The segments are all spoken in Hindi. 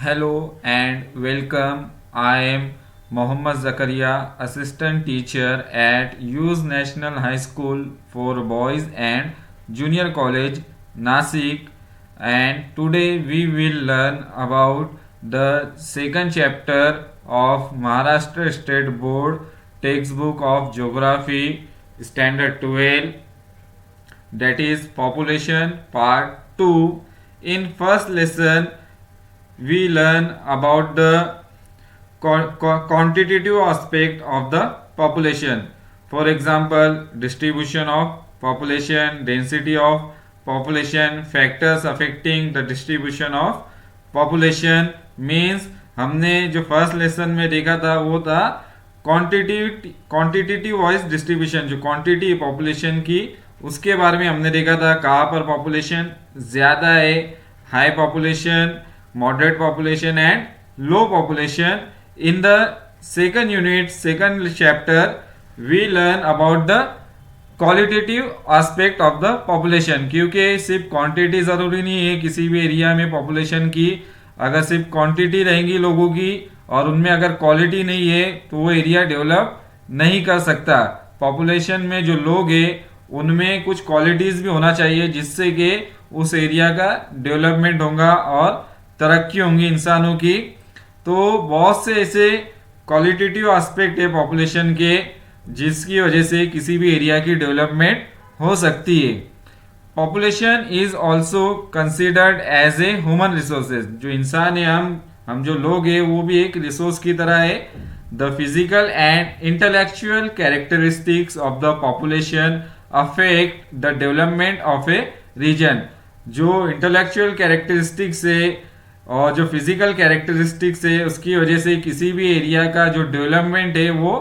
Hello and welcome. I am Mohammad Zakaria, assistant teacher at Use National High School for Boys and Junior College, Nasik, and today we will learn about the second chapter of Maharashtra State Board textbook of Geography Standard 12, that is population part 2. In first lesson we learn about the quantitative aspect of the population. For example, distribution of population, density of population, factors affecting the distribution of population. Means हमने जो फर्स्ट लेसन में देखा था वो था क्वांटिटेटिव वाइज डिस्ट्रीब्यूशन, जो क्वांटिटी पॉपुलेशन की उसके बारे में हमने देखा था। कहाँ पर पॉपुलेशन ज़्यादा है, high population, moderate population and low population. In the second unit, second chapter, we learn about the qualitative aspect of the population. क्योंकि सिर्फ क्वांटिटी ज़रूरी नहीं है किसी भी एरिया में पॉपुलेशन की। अगर सिर्फ क्वांटिटी रहेंगी लोगों की और उनमें अगर क्वालिटी नहीं है तो वो एरिया डेवलप नहीं कर सकता। पॉपुलेशन में जो लोग हैं उनमें कुछ क्वालिटीज़ भी होना चाहिए जिससे कि उस एरिया का डेवलपमेंट होगा और तरक्की होंगी इंसानों की। तो बहुत से ऐसे क्वालिटेटिव एस्पेक्ट है पॉपुलेशन के जिसकी वजह से किसी भी एरिया की डेवलपमेंट हो सकती है। Population is also considered as a human resources. जो इंसान है, हम जो लोग हैं वो भी एक रिसोर्स की तरह है। The physical and intellectual characteristics of the population affect the development of a region. जो इंटेलेक्चुअल कैरेक्टरिस्टिक्स है और जो फिजिकल कैरेक्टरिस्टिक्स है उसकी वजह से किसी भी एरिया का जो डेवलपमेंट है वो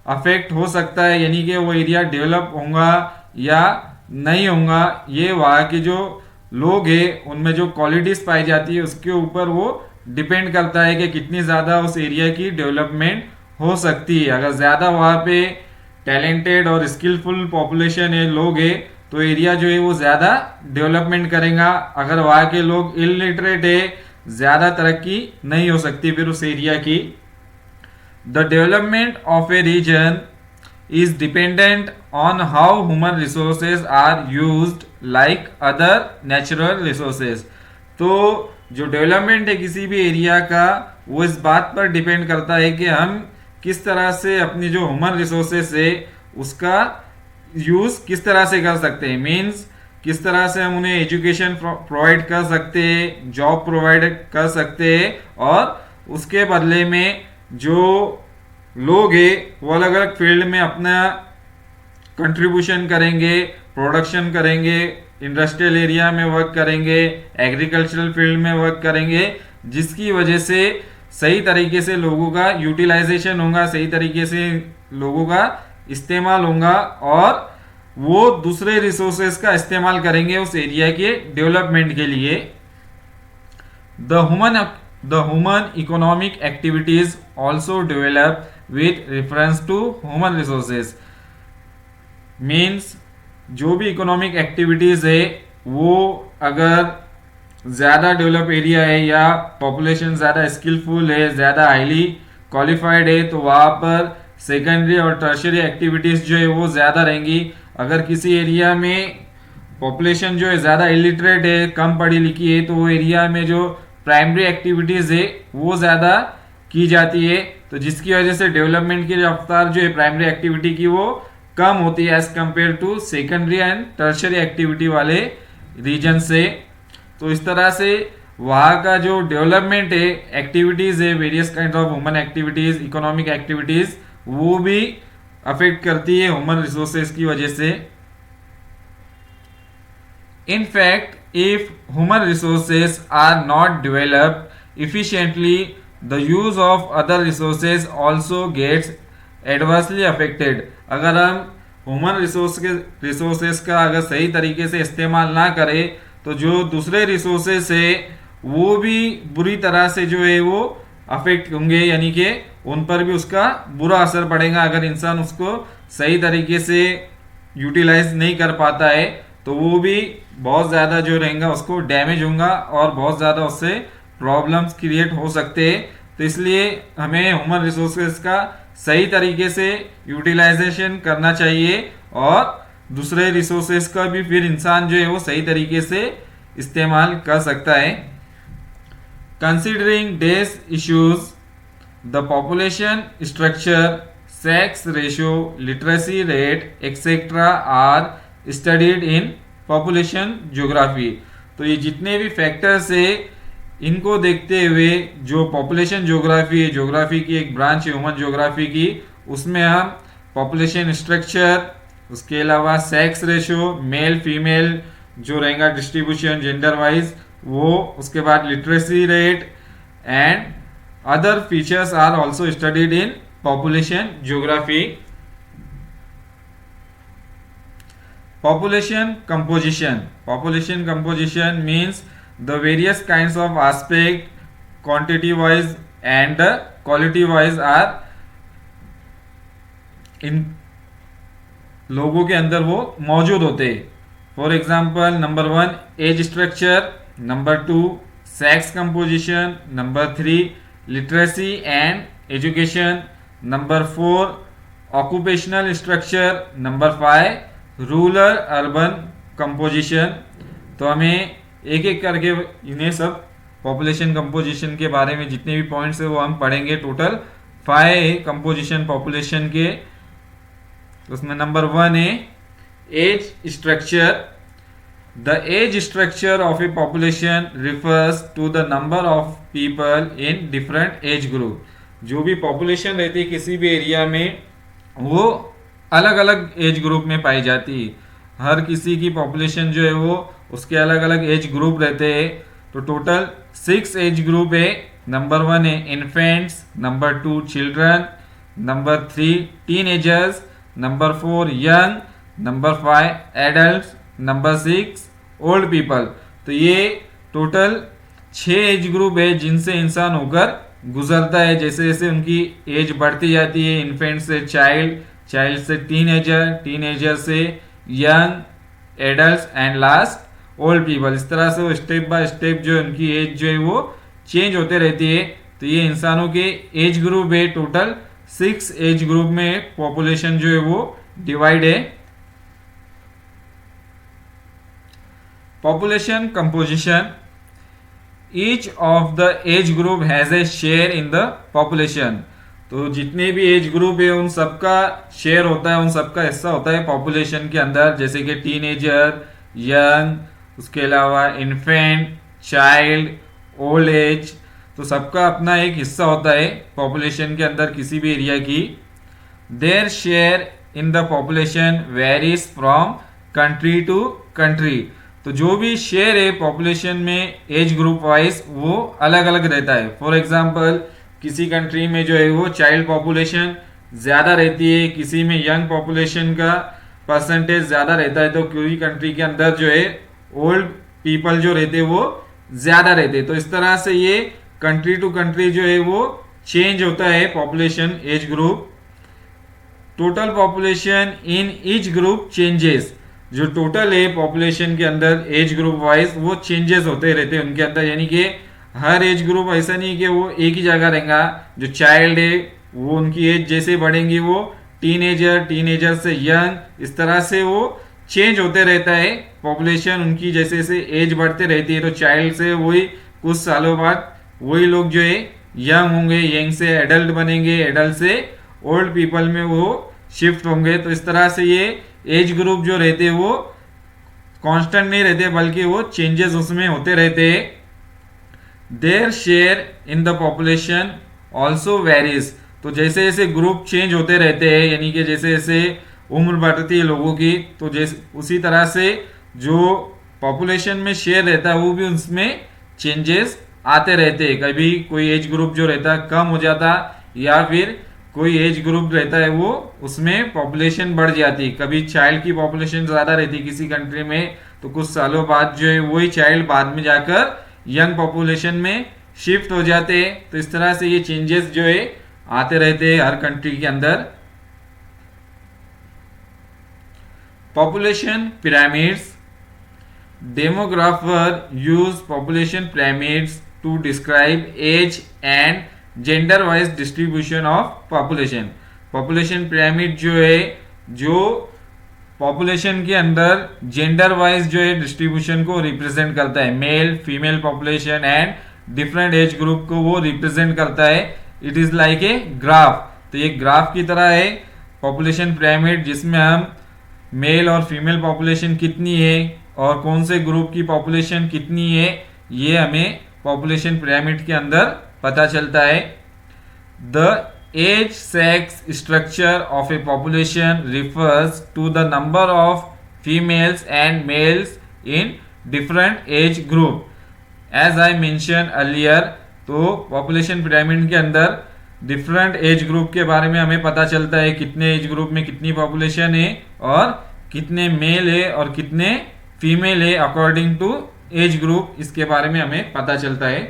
अफेक्ट हो सकता है, यानी कि वो एरिया डेवलप होगा या नहीं होगा। ये वहाँ के जो लोग हैं उनमें जो क्वालिटीज पाई जाती है उसके ऊपर वो डिपेंड करता है कि कितनी ज़्यादा उस एरिया की डेवलपमेंट हो सकती है। अगर ज़्यादा वहाँ पे टैलेंटेड और स्किलफुल पॉपुलेशन है, लोग है, तो एरिया जो है वो ज़्यादा डेवलपमेंट करेगा। अगर वहाँ के लोग इलिटरेट है, ज़्यादा तरक्की नहीं हो सकती फिर उस एरिया की। The development of a region is dependent on how human resources are used like other natural resources. तो जो डेवलपमेंट है किसी भी एरिया का वो इस बात पर डिपेंड करता है कि हम किस तरह से अपनी जो ह्यूमन रिसोर्सेज है उसका यूज किस तरह से कर सकते हैं। मीन्स किस तरह से हम उन्हें एजुकेशन प्रोवाइड कर सकते हैं, जॉब प्रोवाइड कर सकते हैं और उसके बदले में जो लोग हैं वो अलग अलग फील्ड में अपना कंट्रीब्यूशन करेंगे, प्रोडक्शन करेंगे, इंडस्ट्रियल एरिया में वर्क करेंगे, एग्रीकल्चरल फील्ड में वर्क करेंगे, जिसकी वजह से सही तरीके से लोगों का यूटिलाइजेशन होगा, सही तरीके से लोगों का इस्तेमाल होगा और वो दूसरे रिसोर्सेज का इस्तेमाल करेंगे उस एरिया के डेवलपमेंट के लिए। The human economic activities also develop with reference to human resources. Means जो भी इकोनॉमिक एक्टिविटीज है वो अगर ज़्यादा डेवलप एरिया है या पॉपुलेशन ज़्यादा स्किलफुल है, ज़्यादा हाईली क्वालिफाइड है, तो वहाँ पर सेकेंडरी और टर्शरी एक्टिविटीज़ जो है वो ज़्यादा रहेंगी। अगर किसी एरिया में पॉपुलेशन जो है ज़्यादा इलिटरेट है, कम पढ़ी लिखी है, तो वो एरिया में जो प्राइमरी एक्टिविटीज़ है वो ज़्यादा की जाती है, तो जिसकी वजह से डेवलपमेंट की रफ्तार जो है प्राइमरी एक्टिविटी की वो कम होती है as compare to secondary and tertiary activity वाले रीजन से। तो इस तरह से वहाँ का जो डेवलपमेंट है, एक्टिविटीज़ है, various kind of human activities, economic activities, वो भी अफेक्ट करती है ह्यूमन रिसोर्सेज की वजह से। In fact if human resources are not developed efficiently the use of other resources also gets adversely affected. अगर हम ह्यूमन रिसोर्सेज का अगर सही तरीके से इस्तेमाल ना करें तो जो दूसरे रिसोर्सेज है वो भी बुरी तरह से जो है वो अफेक्ट होंगे, यानी कि उन पर भी उसका बुरा असर पड़ेगा। अगर इंसान उसको सही तरीके से यूटिलाइज नहीं कर पाता है तो वो भी बहुत ज़्यादा जो रहेगा उसको डैमेज होगा और बहुत ज़्यादा उससे प्रॉब्लम्स क्रिएट हो सकते हैं। तो इसलिए हमें ह्यूमन रिसोर्सेज का सही तरीके से यूटिलाइजेशन करना चाहिए और दूसरे रिसोर्सेज का भी फिर इंसान जो है वो सही तरीके से इस्तेमाल कर सकता है। Considering this issues, the population structure, sex ratio, literacy rate, etc. are studied in population geography। तो ये जितने भी फैक्टर्स है इनको देखते हुए जो पॉपुलेशन ज्योग्राफी है, ज्योग्राफी की एक ब्रांच है ह्यूमन ज्योग्राफी की, उसमें हम पॉपुलेशन स्ट्रक्चर, उसके अलावा सेक्स रेशियो, मेल फीमेल जो रहेगा डिस्ट्रीब्यूशन जेंडर वाइज वो, उसके बाद literacy rate and other features are also studied in population geography। population composition means the various kinds of aspect quantity wise and quality wise are इन लोगों के अंदर वो मौजूद होते हैं। For example number 1 age structure, number 2 sex composition, number 3 literacy and education, number 4 occupational structure, number 5 rural urban composition. तो हमें एक एक करके इन्हें सब पॉपुलेशन कंपोजिशन के बारे में जितने भी पॉइंट्स है वो हम पढ़ेंगे। टोटल 5 कंपोजिशन पॉपुलेशन के। उसमें नंबर 1 है age structure. The age structure of a population refers to the number of people in different age group. जो भी पॉपुलेशन रहती है किसी भी एरिया में वो अलग अलग एज ग्रुप में पाई जाती है। हर किसी की पॉपुलेशन जो है वो उसके अलग अलग एज ग्रुप रहते हैं। तो टोटल 6 एज ग्रुप है। नंबर 1 है infants, number 2 children, number 3 teenagers, number 4 young, number 5 adult, number 6 old people. तो ये टोटल 6 एज ग्रुप है जिनसे इंसान होकर गुजरता है। जैसे जैसे उनकी एज बढ़ती जाती है, इन्फेंट से चाइल्ड, चाइल्ड से टीनेजर, टीनेजर से young, adult and last old people. इस तरह से वो स्टेप बाय स्टेप जो उनकी एज जो है वो चेंज होते रहती है। तो ये इंसानों के एज ग्रुप है। टोटल 6 एज ग्रुप में पॉपुलेशन जो है वो डिवाइड है। Population composition, each of the age group has a share in the population. तो जितने भी एज ग्रुप है उन सबका शेयर होता है, उन सबका हिस्सा होता है पॉपुलेशन के अंदर। जैसे कि टीनेजर, यंग, उसके अलावा इन्फेंट, चाइल्ड, ओल्ड एज, तो सबका अपना एक हिस्सा होता है पॉपुलेशन के अंदर किसी भी एरिया की। Their share in the population varies from country to country. तो जो भी शेयर है पॉपुलेशन में एज ग्रुप वाइज वो अलग अलग रहता है। फॉर एग्जांपल किसी कंट्री में जो है वो चाइल्ड पॉपुलेशन ज़्यादा रहती है, किसी में यंग पॉपुलेशन का परसेंटेज ज़्यादा रहता है, तो कोई कंट्री के अंदर जो है ओल्ड पीपल जो रहते हैं वो ज़्यादा रहते हैं। तो इस तरह से ये कंट्री टू कंट्री जो है वो चेंज होता है population age group. Total population in each group changes. जो टोटल है पॉपुलेशन के अंदर एज ग्रुप वाइज वो चेंजेस होते रहते हैं उनके अंदर। यानी कि हर एज ग्रुप ऐसा नहीं कि वो एक ही जगह रहेगा। जो चाइल्ड है वो उनकी एज जैसे बढ़ेंगी वो टीनेजर, टीनेजर से यंग, इस तरह से वो चेंज होते रहता है पॉपुलेशन उनकी। जैसे जैसे एज बढ़ते रहती है तो चाइल्ड से वही कुछ सालों बाद वही लोग जो है यंग होंगे, यंग से एडल्ट बनेंगे, एडल्ट से ओल्ड पीपल में वो शिफ्ट होंगे। तो इस तरह से ये एज ग्रुप जो रहते हैं वो कांस्टेंट नहीं रहते बल्कि वो चेंजेस उसमें होते रहते हैं। There share in the population also varies. तो जैसे जैसे ग्रुप चेंज होते रहते हैं यानी कि जैसे जैसे उम्र बढ़ती है लोगों की तो जैसे उसी तरह से जो पॉपुलेशन में शेयर रहता है वो भी उसमें चेंजेस आते रहते हैं। कभी कोई एज ग्रुप जो रहता है कम हो जाता या फिर कोई एज ग्रुप रहता है वो उसमें पॉपुलेशन बढ़ जाती। कभी चाइल्ड की पॉपुलेशन ज़्यादा रहती किसी कंट्री में तो कुछ सालों बाद जो है वही चाइल्ड बाद में जाकर यंग पॉपुलेशन में शिफ्ट हो जाते हैं। तो इस तरह से ये चेंजेस जो है आते रहते हैं हर कंट्री के अंदर। Population pyramids. Demographer use population pyramids to describe age and gender wise distribution of population. Population pyramid जो है, जो पॉपुलेशन के अंदर जेंडर वाइज जो है डिस्ट्रीब्यूशन को रिप्रेजेंट करता है, male female population and different age group को वो रिप्रेजेंट करता है। It is like a graph. तो ये ग्राफ की तरह है पॉपुलेशन पिरामिड, जिसमें हम मेल और फीमेल पॉपुलेशन कितनी है और कौन से ग्रुप की पॉपुलेशन कितनी है, ये हमें पॉपुलेशन पिरामिड के अंदर पता चलता है। The age sex structure of a population refers to the number of females and males in different age group. As I mention earlier, तो पॉपुलेशन पिरामिड के अंदर डिफरेंट एज ग्रुप के बारे में हमें पता चलता है, कितने एज ग्रुप में कितनी पॉपुलेशन है और कितने मेल है और कितने फीमेल है अकॉर्डिंग टू एज ग्रुप, इसके बारे में हमें पता चलता है।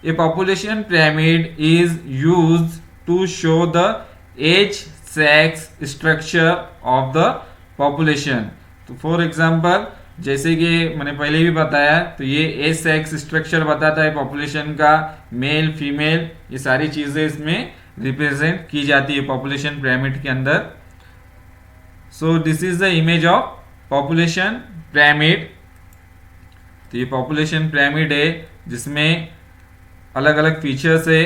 A population pyramid is used to show the age sex structure of the population. तो फॉर एग्जांपल, जैसे कि मैंने पहले भी बताया, तो ये एज सेक्स स्ट्रक्चर बताता है पॉपुलेशन का, मेल फीमेल ये सारी चीजें इसमें रिप्रेजेंट की जाती है पॉपुलेशन पिरामिड के अंदर। So this is the image of population pyramid. तो ये पॉपुलेशन पिरामिड है जिसमें अलग अलग फीचर्स है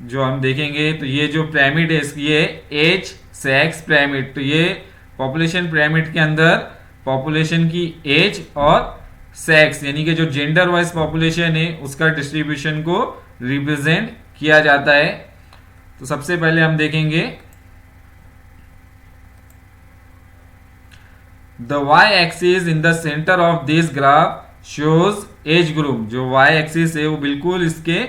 जो हम देखेंगे। तो ये जो पिरामिड है इसकी है एज सेक्स पिरामिड। तो ये पॉपुलेशन पिरामिड के अंदर पॉपुलेशन की एज और सेक्स यानी कि जो जेंडर वाइज पॉपुलेशन है उसका डिस्ट्रीब्यूशन को रिप्रेजेंट किया जाता है। तो सबसे पहले हम देखेंगे the Y axis in the centre of this graph shows age group. जो वाई एक्सिस है वो बिल्कुल इसके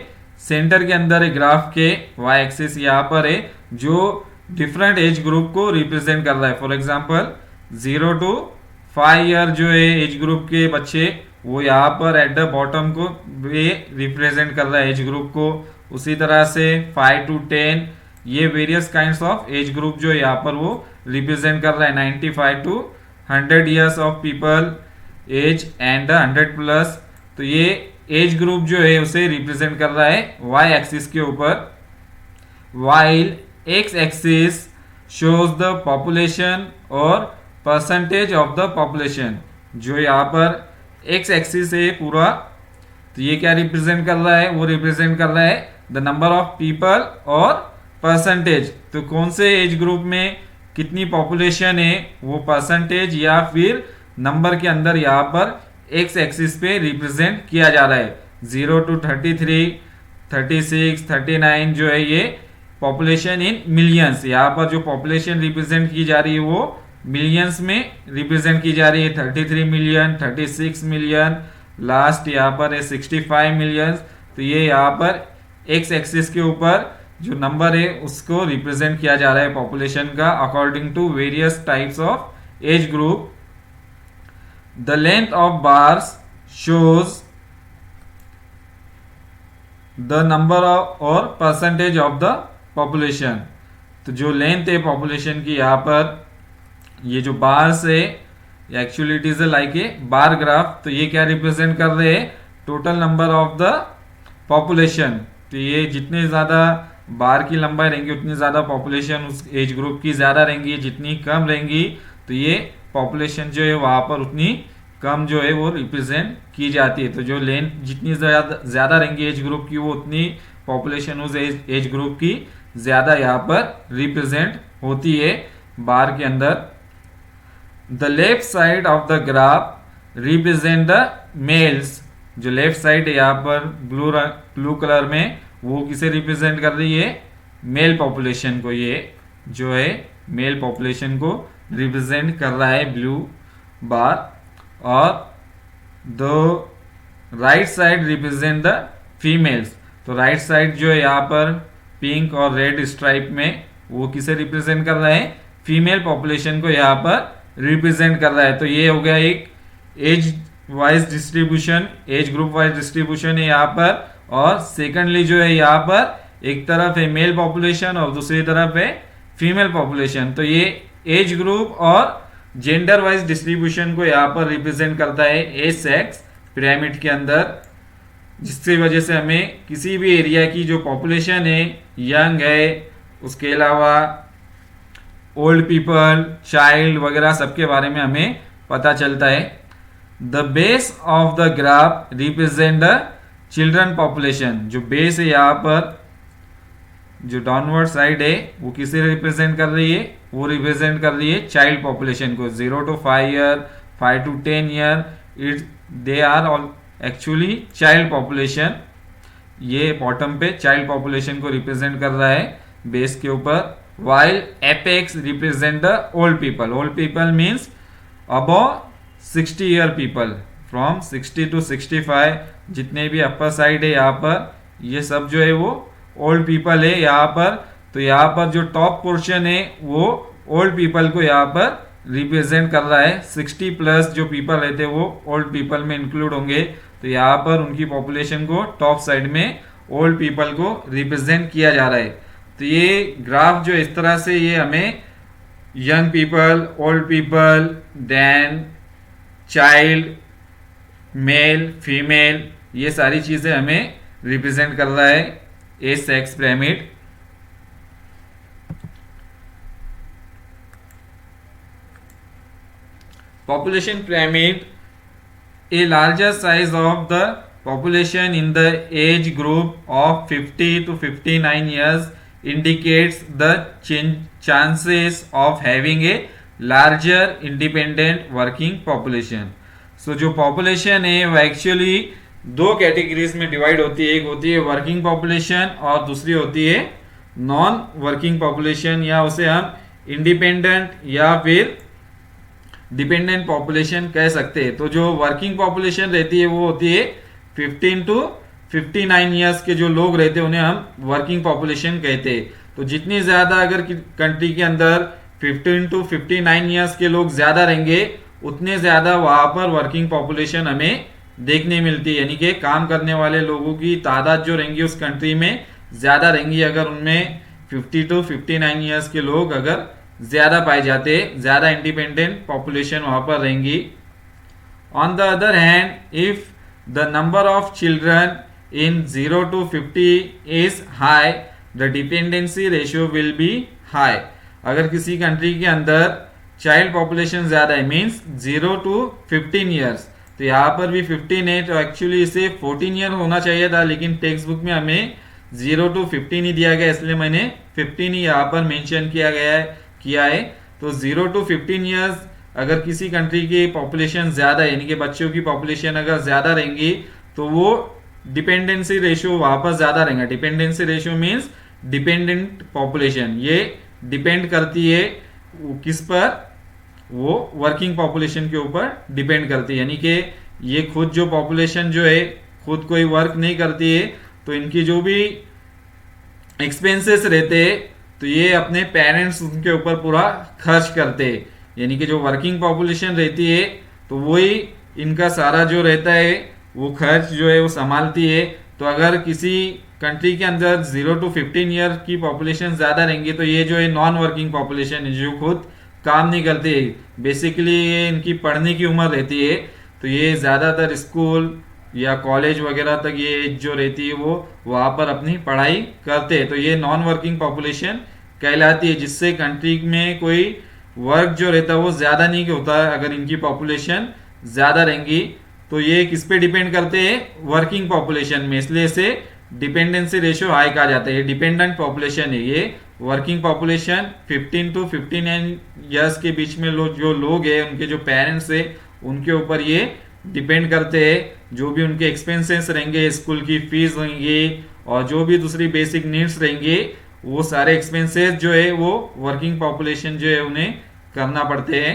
सेंटर के अंदर है, ग्राफ के वाई एक्सिस यहाँ पर है, जो डिफरेंट एज ग्रुप को रिप्रेजेंट कर रहा है। फॉर एग्जांपल 0 to 5 ईयर जो है एज ग्रुप के बच्चे, वो यहाँ पर एट द बॉटम को ये रिप्रेजेंट कर रहा है एज ग्रुप को। उसी तरह से 5 to 10 ये various kinds of age group जो यहाँ पर वो रिप्रेजेंट कर रहा है। 95 to 100 years of people age and 100 plus, तो ये एज ग्रुप जो है उसे रिप्रेजेंट कर रहा है वाई एक्सिस के ऊपर। While x axis shows the population और परसेंटेज ऑफ द पॉपुलेशन। जो यहाँ पर एक्स एक्सिस है पूरा, तो ये क्या रिप्रेजेंट कर रहा है, वो रिप्रेजेंट कर रहा है द नंबर ऑफ पीपल और परसेंटेज। तो कौन से एज ग्रुप में कितनी पॉपुलेशन है वो परसेंटेज या फिर नंबर के अंदर यहाँ पर एक्स एक्सिस पे रिप्रेजेंट किया जा रहा है। 0 to 33, 36, 39 जो है ये पॉपुलेशन इन मिलियंस। यहाँ पर जो पॉपुलेशन रिप्रेजेंट की जा रही है वो मिलियंस में रिप्रेजेंट की जा रही है। 33 मिलियन, 36 मिलियन, लास्ट यहाँ पर है 65 मिलियन। तो ये यहाँ पर एक्स एक्सिस के ऊपर जो नंबर है उसको रिप्रेजेंट किया जा रहा है पॉपुलेशन का according to various types of age group. The length of bars shows the number of or percentage of the population। तो जो लेंथ है पॉपुलेशन की यहाँ पर, ये जो बार्स है actually it is like a bar graph. तो ये क्या रिप्रेजेंट कर रहे हैं, total number of the population. तो ये जितने ज्यादा बार की लंबाई रहेंगी उतनी ज्यादा पॉपुलेशन उस एज ग्रुप की ज्यादा रहेंगी, जितनी कम रहेंगी तो ये पॉपुलेशन जो है वहां पर उतनी कम जो है वो रिप्रेजेंट की जाती है। तो जो लेंथ जितनी ज्यादा रहेंगी एज ग्रुप की, वो उतनी पॉपुलेशन उस एज ग्रुप की ज्यादा यहाँ पर रिप्रेजेंट होती है बार के अंदर। The left side of the graph represent the mails. जो लेफ्ट साइड है यहाँ पर ब्लू कलर में, वो किसे रिप्रेजेंट कर रही है, मेल पॉपुलेशन को। ये जो है मेल पॉपुलेशन को रिप्रेजेंट कर रहा है ब्लू बार। और the right side represent the females. तो राइट साइड जो है यहाँ पर पिंक और रेड स्ट्राइप में, वो किसे रिप्रेजेंट कर रहा है, फीमेल पॉपुलेशन को यहाँ पर रिप्रेजेंट कर रहा है। तो ये हो गया एक age wise distribution, age group wise distribution है यहाँ पर। और सेकेंडली जो है यहाँ पर एक तरफ है मेल पॉपुलेशन और दूसरी तरफ है फीमेल पॉपुलेशन। तो ये एज ग्रुप और जेंडर वाइज डिस्ट्रीब्यूशन को यहाँ पर रिप्रेजेंट करता है एज सेक्स पिरामिड के अंदर। जिसकी वजह से हमें किसी भी एरिया की जो पॉपुलेशन है, यंग है, उसके अलावा ओल्ड पीपल, चाइल्ड वगैरह सबके बारे में हमें पता चलता है। The base of the graph represent the children population. जो बेस है यहाँ पर, जो डाउनवर्ड साइड है वो किसे रिप्रेजेंट कर रही है? वो रिप्रेजेंट कर रही है चाइल्ड पॉपुलेशन को। 0 to 5 year, 5 to 10 year, it they are all actually child population. ये बॉटम पे चाइल्ड पॉपुलेशन को रिप्रेजेंट कर रहा है बेस के ऊपर। While apex represent the old people. Old people means above 60 year people, from 60 to 65। जितने भी अपर साइड है यहाँ पर, ये सब जो है वो ओल्ड पीपल है यहाँ पर। तो यहाँ पर जो टॉप पोर्शन है वो ओल्ड पीपल को यहाँ पर रिप्रेजेंट कर रहा है। 60 प्लस जो पीपल रहते हैं वो ओल्ड पीपल में इंक्लूड होंगे। तो यहाँ पर उनकी पॉपुलेशन को टॉप साइड में ओल्ड पीपल को रिप्रेजेंट किया जा रहा है। तो ये ग्राफ जो इस तरह से ये हमें young people, old people, then child, male, female, ये सारी चीजें हमें रिप्रेजेंट कर रहा है a sex pyramid. Population pyramid, a larger size of the population in the age group of 50 to 59 years indicates the chances of having a larger independent working population. So जो population है वो एक्चुअली दो कैटेगरीज में डिवाइड होती है। एक होती है वर्किंग पॉपुलेशन और दूसरी होती है नॉन वर्किंग पॉपुलेशन, या उसे हम इंडिपेंडेंट या फिर डिपेंडेंट पॉपुलेशन कह सकते हैं। तो जो वर्किंग पॉपुलेशन रहती है वो होती है 15 to 59 ईयर्स के जो लोग रहते हैं उन्हें हम वर्किंग पॉपुलेशन कहते हैं। तो जितनी ज्यादा अगर कंट्री के अंदर 15 to 59 ईयर्स के लोग ज्यादा रहेंगे उतने ज्यादा वहां पर वर्किंग पॉपुलेशन हमें देखने मिलती है, यानी कि काम करने वाले लोगों की तादाद जो रहेंगी उस कंट्री में ज्यादा रहेंगी अगर उनमें 50 to 59 ईयर्स के लोग अगर ज्यादा पाए जाते, ज्यादा इंडिपेंडेंट पॉपुलेशन वहां पर रहेंगी। On the other hand, if the number of children in 0 to 50 is high, the dependency ratio will be high. अगर किसी कंट्री के अंदर चाइल्ड पॉपुलेशन ज्यादा है, मीन्स 0 to 15 ईयर्स, तो यहाँ पर भी 15 है, तो एक्चुअली इसे 14 ईयर होना चाहिए था, लेकिन टेक्स्ट बुक में हमें 0 to 15 ही दिया गया, इसलिए मैंने 15 ही यहाँ पर मेंशन किया है। तो 0 to 15 ईयर्स अगर किसी कंट्री की पॉपुलेशन ज्यादा है, यानी कि बच्चों की पॉपुलेशन अगर ज्यादा रहेंगी तो वो डिपेंडेंसी रेशियो वहां पर ज्यादा रहेगा। Dependency ratio means dependent population, ये डिपेंड करती है किस पर? वो वर्किंग पॉपुलेशन के ऊपर डिपेंड करती है, यानी कि ये खुद जो पॉपुलेशन जो है खुद कोई वर्क नहीं करती है, तो इनकी जो भी एक्सपेंसेस रहते हैं तो ये अपने पेरेंट्स उनके ऊपर पूरा खर्च करते हैं। यानी कि जो वर्किंग पॉपुलेशन रहती है तो वही इनका सारा जो रहता है वो खर्च जो है वो संभालती है। तो अगर किसी कंट्री के अंदर 0 to 15 ईयर की पॉपुलेशन ज्यादा रहेंगी तो ये जो है नॉन वर्किंग पॉपुलेशन है, जो खुद काम नहीं करती है, बेसिकली ये इनकी पढ़ने की उम्र रहती है, तो ये ज्यादातर स्कूल या कॉलेज वगैरह तक ये एज जो रहती है वो वहां पर अपनी पढ़ाई करते हैं। तो ये नॉन वर्किंग पॉपुलेशन कहलाती है, जिससे कंट्री में कोई वर्क जो रहता है वो ज्यादा नहीं होता अगर इनकी पॉपुलेशन ज्यादा रहेंगी। तो ये किस पे डिपेंड करते हैं? वर्किंग पॉपुलेशन में, इसलिए इसे डिपेंडेंसी रेशियो हाई कहा जाता है। ये डिपेंडेंट पॉपुलेशन है, ये वर्किंग पॉपुलेशन 15 to 59 ईयर्स के बीच में जो लोग हैं उनके जो पेरेंट्स है उनके ऊपर ये डिपेंड करते हैं। जो भी उनके एक्सपेंसेस रहेंगे, स्कूल की फीस होंगी और जो भी दूसरी बेसिक नीड्स रहेंगे, वो सारे एक्सपेंसेस जो है वो वर्किंग पॉपुलेशन जो है उन्हें करना पड़ते हैं।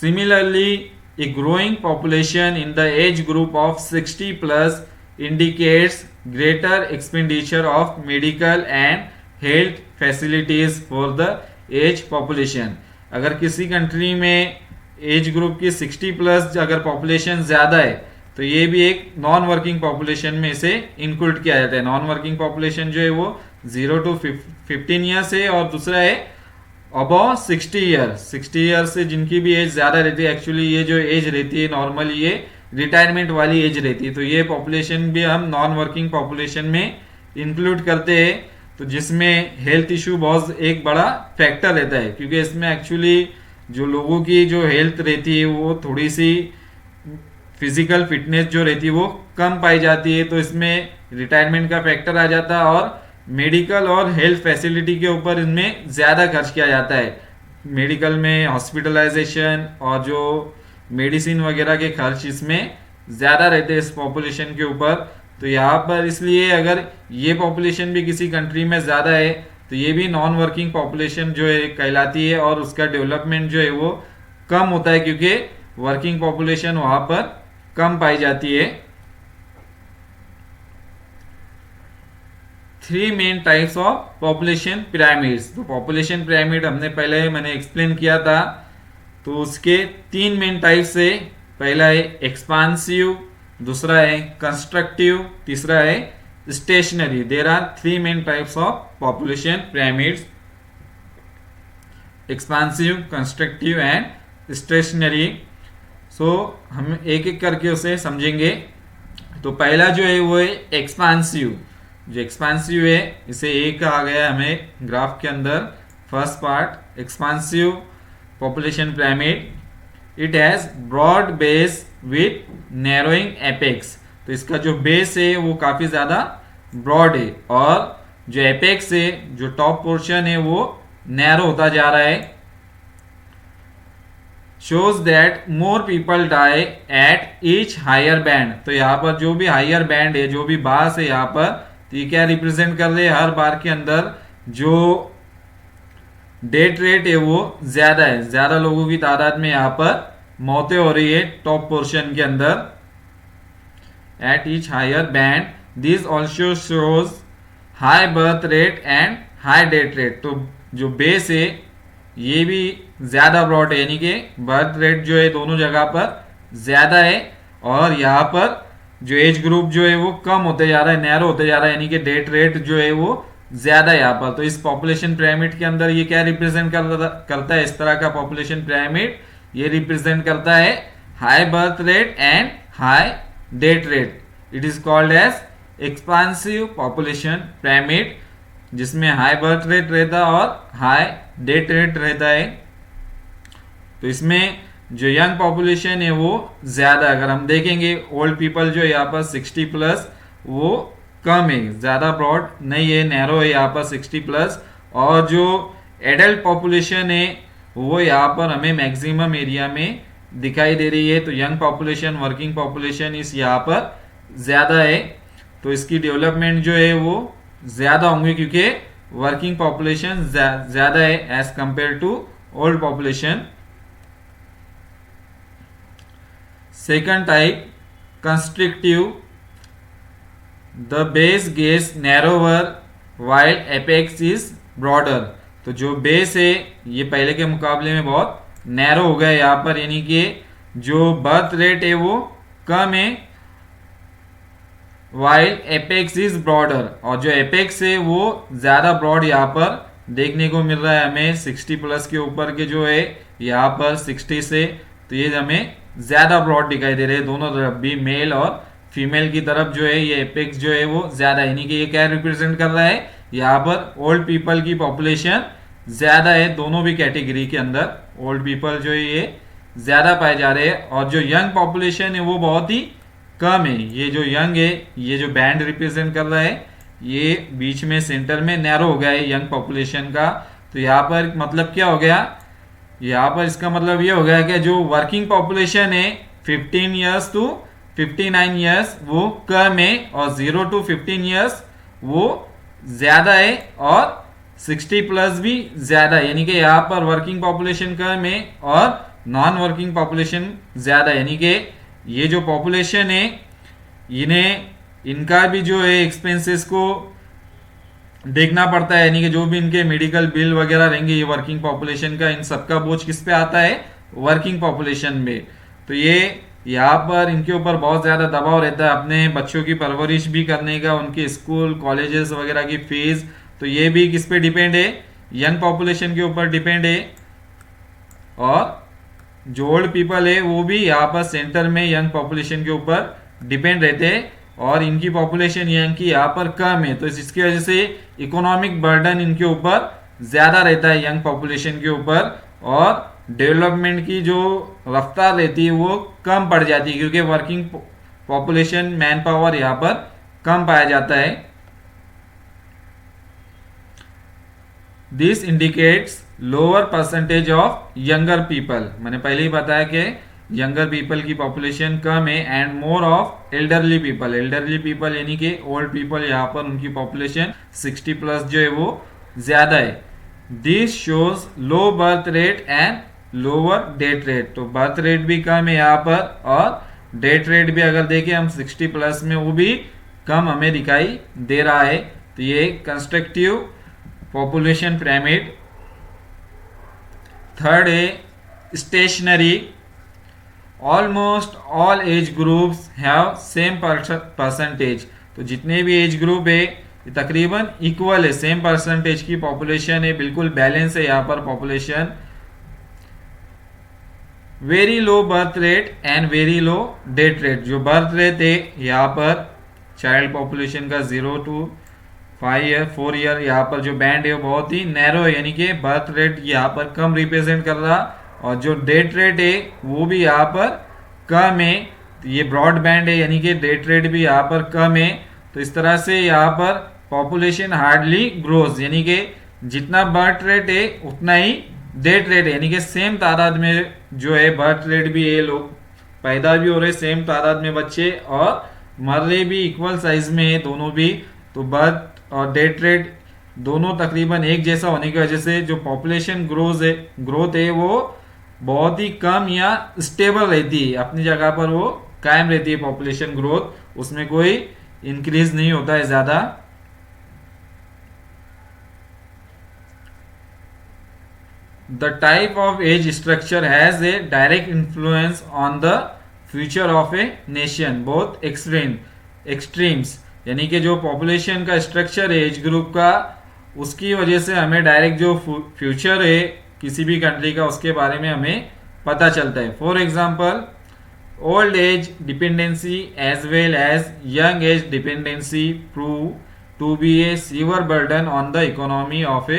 Similarly, a growing population in the age group of 60 plus indicates greater expenditure of medical and health facilities for the age population. अगर किसी कंट्री में एज ग्रुप की 60 प्लस अगर पॉपुलेशन ज्यादा है तो ये भी एक नॉन वर्किंग पॉपुलेशन में इसे इंक्लूड किया जाता है। नॉन वर्किंग पॉपुलेशन जो है वो 0 to 15 ईयर्स है और दूसरा है अबव 60 ईयर। 60 ईयर से जिनकी भी एज ज्यादा रहती है, एक्चुअली ये जो एज रहती है नॉर्मली ये रिटायरमेंट वाली एज रहती है, तो ये पॉपुलेशन भी हम नॉन वर्किंग पॉपुलेशन में इंक्लूड करते हैं। तो जिसमें हेल्थ इशू बहुत एक बड़ा फैक्टर रहता है, क्योंकि इसमें एक्चुअली जो लोगों की जो हेल्थ रहती है वो थोड़ी सी फिजिकल फिटनेस जो रहती है वो कम पाई जाती है, तो इसमें रिटायरमेंट का फैक्टर आ जाता है और मेडिकल और हेल्थ फैसिलिटी के ऊपर इनमें ज़्यादा खर्च किया जाता है। मेडिकल में हॉस्पिटलाइजेशन और जो मेडिसिन वगैरह के खर्च इसमें ज़्यादा रहते हैं इस पॉपुलेशन के ऊपर। तो यहाँ पर इसलिए अगर ये पॉपुलेशन भी किसी कंट्री में ज़्यादा है तो ये भी नॉन वर्किंग पॉपुलेशन जो है कहलाती है, और उसका डेवलपमेंट जो है वो कम होता है, क्योंकि वर्किंग पॉपुलेशन वहाँ पर कम पाई जाती है। 3 main types of population pyramids. तो पॉपुलेशन पिरामिड मैंने एक्सप्लेन किया था, तो उसके 3 मेन टाइप्स है। पहला है एक्सपांसिव, दूसरा है कंस्ट्रक्टिव, तीसरा है stationary. There are 3 main types of population pyramids, expansive, constructive and stationary. So हम एक एक करके उसे समझेंगे। तो पहला जो है वो है एक्सपांसिव। जो एक्सपांसिव है इसे ए कहा गया है हमें ग्राफ के अंदर। First part expansive population pyramid, it has broad base with narrowing apex. तो इसका जो बेस है वो काफी ज्यादा ब्रॉड है, और जो एपेक्स है, जो टॉप पोर्शन है, वो नैरो होता जा रहा है। Shows that more people die at each higher band. तो यहाँ पर जो भी हायर बैंड है, जो भी बार्स है यहाँ पर, तो ये क्या रिप्रेजेंट कर रहे हैं, हर बार के अंदर जो डेथ रेट है वो ज्यादा है, ज्यादा लोगों की तादाद में यहाँ पर मौतें हो रही है टॉप पोर्शन के अंदर at each higher band. This also shows high birth rate and high death rate. तो जो बेस है ये भी ज्यादा ब्रॉड है, यानी कि बर्थ रेट जो है दोनों जगह पर ज्यादा है, और यहाँ पर जो एज ग्रुप जो है वो कम होते जा रहा है, नैरो होते जा रहा है, यानी कि डेथ रेट जो है वो ज्यादा है यहाँ पर। तो इस पॉपुलेशन पिरामिड के अंदर ये क्या रिप्रेजेंट करता है, इस तरह का पॉपुलेशन पिरामिड ये रिप्रेजेंट करता है high birth rate and high death rate. It is called as expansive population pyramid, जिसमें हाई बर्थ रेट रहता है और हाई डेथ रेट रहता है। तो इसमें जो यंग पॉपुलेशन है वो ज्यादा, अगर हम देखेंगे ओल्ड पीपल जो यहाँ पर 60 प्लस वो कम है, ज्यादा ब्रॉड नहीं है, नैरो है यहाँ पर 60 प्लस। और जो एडल्ट पॉपुलेशन है वो यहाँ पर हमें मैक्सिमम एरिया में दिखाई दे रही है। तो यंग पॉपुलेशन, वर्किंग पॉपुलेशन इस यहाँ पर ज्यादा है, तो इसकी डेवलपमेंट जो है वो ज्यादा होंगे, क्योंकि वर्किंग पॉपुलेशन ज्यादा है as compare to old population. Second type constrictive, the base gets narrower while apex is broader. तो जो बेस है ये पहले के मुकाबले में बहुत नैरो हो गया यहाँ पर, यानी कि जो बर्थ रेट है वो कम है, वाइल एपेक्स इज ब्रॉडर। और जो एपेक्स है वो ज्यादा ब्रॉड यहाँ पर देखने को मिल रहा है हमें। 60 प्लस के ऊपर के जो है यहाँ पर 60 से, तो ये हमें ज्यादा ब्रॉड दिखाई दे रहे हैं दोनों तरफ भी, मेल और फीमेल की तरफ जो है ये एपेक्स जो है वो ज्यादा है, यानी कि ये क्या रिप्रेजेंट कर रहा है, यहाँ पर ओल्ड पीपल की पॉपुलेशन ज्यादा है, दोनों भी कैटेगरी के अंदर ओल्ड पीपल जो है ये ज्यादा पाए जा रहे हैं। और जो यंग पॉपुलेशन है वो बहुत ही कम है। ये जो यंग है, ये जो बैंड रिप्रेजेंट कर रहा है, ये बीच में सेंटर में नैरो हो गया है यंग पॉपुलेशन का। तो यहाँ पर मतलब क्या हो गया, यहाँ पर इसका मतलब ये हो गया कि जो वर्किंग पॉपुलेशन है 15 ईयर्स टू 59 ईयर्स वो कम है, और 0 टू 15 ईयर्स वो ज्यादा है, और 60 प्लस भी ज्यादा है, यानी कि यहाँ पर वर्किंग पॉपुलेशन कम है और नॉन वर्किंग पॉपुलेशन ज्यादा है। यानी कि ये जो पॉपुलेशन है इनका भी जो है एक्सपेंसेस को देखना पड़ता है, यानी कि जो भी इनके मेडिकल बिल वगैरह रहेंगे ये वर्किंग पॉपुलेशन का, इन सबका बोझ किस पे आता है, वर्किंग पॉपुलेशन में। तो ये यहाँ पर इनके ऊपर बहुत ज़्यादा दबाव रहता है अपने बच्चों की परवरिश भी करने का, उनके स्कूल कॉलेजेस वगैरह की फीस, तो ये भी किस पे डिपेंड है, यंग पॉपुलेशन के ऊपर डिपेंड है। और जो ओल्ड पीपल है वो भी यहाँ पर सेंटर में यंग पॉपुलेशन के ऊपर डिपेंड रहते हैं, और इनकी पॉपुलेशन यंग की यहाँ पर कम है, तो इसकी वजह से इकोनॉमिक बर्डन इनके ऊपर ज़्यादा रहता है यंग पॉपुलेशन के ऊपर, और डेवलपमेंट की जो रफ्तार रहती है वो कम पड़ जाती है, क्योंकि वर्किंग पॉपुलेशन मैन पावर यहाँ पर कम पाया जाता है। This indicates lower percentage of younger people, मैंने पहले ही बताया कि यंगर पीपल की पॉपुलेशन कम है, and more of elderly people, elderly people यानी कि ओल्ड पीपल, यहाँ पर उनकी पॉपुलेशन 60 प्लस जो है वो ज़्यादा है। This shows low birth rate and lower death rate, तो बर्थ रेट भी कम है यहाँ पर, और डेथ रेट भी अगर देखें हम 60 प्लस में वो भी कम हमें दिखाई दे रहा है। तो ये कंस्ट्रक्टिव पॉपुलेशन पिरामिड। थर्ड है stationary. Almost all age groups have same percentage, तो जितने भी एज ग्रुप है ये तकरीबन इक्वल है, सेम परसेंटेज की पॉपुलेशन है, बिल्कुल बैलेंस है यहाँ पर population. Very low birth rate and very low death rate, जो बर्थ रेट है यहाँ पर चाइल्ड पॉपुलेशन का 0 to 5 ईयर 4 ईयर, यहाँ पर जो बैंड है वो बहुत ही नैरो है, यानी कि बर्थ रेट यहाँ पर कम रिप्रेजेंट कर रहा, और जो डेथ रेट है वो भी यहाँ पर कम है, तो ये ब्रॉड बैंड है, यानी कि डेथ रेट भी यहाँ पर कम है। तो इस तरह से यहाँ पर पॉपुलेशन हार्डली ग्रोज, यानी कि जितना बर्थ रेट है उतना ही डेथ रेट है, यानी कि सेम तादाद में जो है बर्थ रेट भी है, लोग पैदा भी हो रहे सेम तादाद में बच्चे, और मर रहे भी इक्वल साइज में है दोनों भी। तो बर्थ और डेथ रेट दोनों तकरीबन एक जैसा होने की वजह से जो पॉपुलेशन ग्रोथ है वो बहुत ही कम या स्टेबल रहती है, अपनी जगह पर वो कायम रहती है पॉपुलेशन ग्रोथ, उसमें कोई इंक्रीज नहीं होता है ज़्यादा। The type of age structure has a direct influence on the future of a nation, both extremes, यानी कि जो पॉपुलेशन का स्ट्रक्चर है एज ग्रुप का, उसकी वजह से हमें डायरेक्ट जो फ्यूचर है किसी भी कंट्री का उसके बारे में हमें पता चलता है। For example, old age dependency as well as young age dependency prove to be a severe burden on the economy of a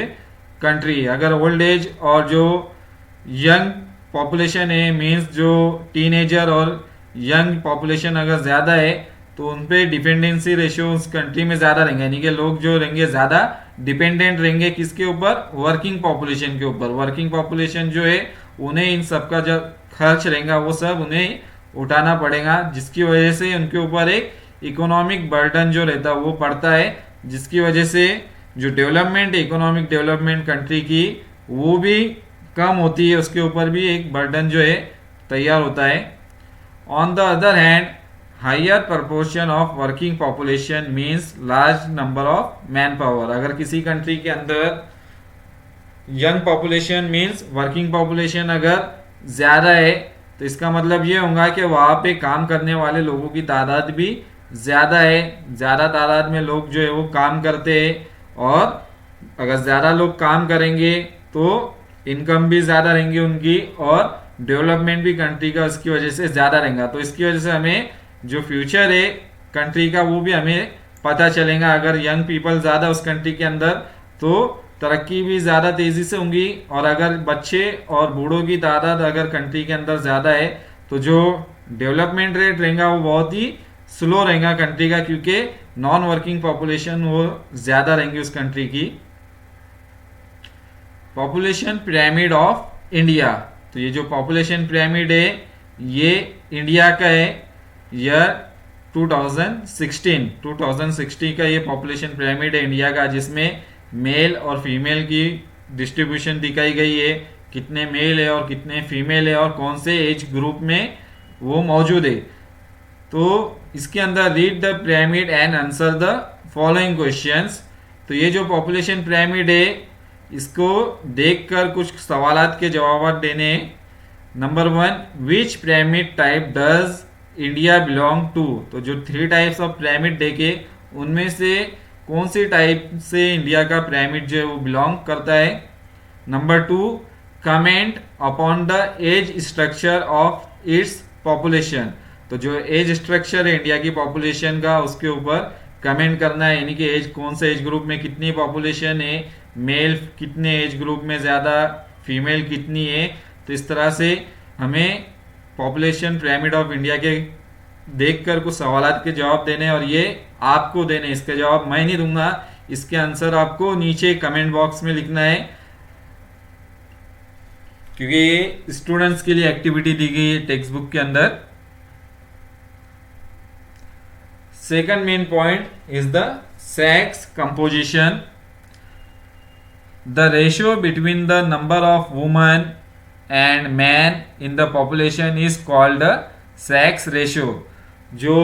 country. अगर ओल्ड एज और जो यंग पॉपुलेशन है, मीन्स जो टीनेजर और यंग पॉपुलेशन अगर ज़्यादा है तो उन पे डिपेंडेंसी रेशियो उस कंट्री में ज़्यादा रहेंगे, यानी कि लोग जो रहेंगे ज़्यादा डिपेंडेंट रहेंगे किसके ऊपर, वर्किंग पॉपुलेशन के ऊपर। वर्किंग पॉपुलेशन जो है उन्हें इन सब का जो खर्च रहेगा वो सब उन्हें उठाना पड़ेगा, जिसकी वजह से उनके ऊपर एक इकोनॉमिक बर्डन जो रहता है वो पड़ता है, जिसकी वजह से जो डेवलपमेंट है इकोनॉमिक डेवलपमेंट कंट्री की वो भी कम होती है, उसके ऊपर भी एक बर्डन जो है तैयार होता है। On the other hand, higher proportion of working population means large number of man power. अगर किसी कंट्री के अंदर young population means working population अगर ज़्यादा है तो इसका मतलब ये होगा कि वहाँ पे काम करने वाले लोगों की तादाद भी ज़्यादा है, ज़्यादा तादाद में लोग जो है वो काम करते हैं, और अगर ज़्यादा लोग काम करेंगे तो इनकम भी ज़्यादा रहेंगी उनकी, और डेवलपमेंट भी कंट्री का उसकी वजह से ज़्यादा रहेगा। तो इसकी वजह से हमें जो फ्यूचर है कंट्री का वो भी हमें पता चलेगा। अगर यंग पीपल ज़्यादा उस कंट्री के अंदर तो तरक्की भी ज़्यादा तेज़ी से होंगी, और अगर बच्चे और बूढ़ों की तादाद अगर कंट्री के अंदर ज़्यादा है तो जो डेवलपमेंट रेट रहेगा वो बहुत ही स्लो रहेगा कंट्री का, क्योंकि नॉन वर्किंग पॉपुलेशन वो ज़्यादा रहेंगी उस कंट्री की। Population pyramid of India. तो ये जो पॉपुलेशन पिरामिड है ये इंडिया का है, ईयर 2016 का ये पॉपुलेशन पिरामिड है इंडिया का, जिसमें मेल और फीमेल की डिस्ट्रीब्यूशन दिखाई गई है, कितने मेल है और कितने फीमेल है और कौन से एज ग्रुप में वो मौजूद है। तो इसके अंदर read the pyramid and answer the following questions. तो ये जो पॉपुलेशन पिरामिड है इसको देखकर कुछ सवालात के जवाब देने। Number 1, which pyramid type does India belong to. तो जो 3 टाइप्स ऑफ पिरामिड देखे उनमें से कौन सी टाइप से इंडिया का पिरामिड जो है वो बिलोंग करता है। Number 2, comment upon the age structure of its population. तो जो एज स्ट्रक्चर है इंडिया की पॉपुलेशन का, उसके ऊपर कमेंट करना है, यानी कि एज कौन से एज ग्रुप में कितनी पॉपुलेशन है, मेल कितने एज ग्रुप में ज़्यादा, फीमेल कितनी है। तो इस तरह से हमें पॉपुलेशन पिरामिड ऑफ इंडिया के देखकर कुछ सवालात के जवाब देने, और ये आपको देने, इसके जवाब मैं नहीं दूंगा, इसके आंसर आपको नीचे कमेंट बॉक्स में लिखना है, क्योंकि ये स्टूडेंट्स के लिए एक्टिविटी दी गई है टेक्स्ट बुक के अंदर। Second main point is the sex composition. The ratio between the number of women and man in the population is called the sex ratio. जो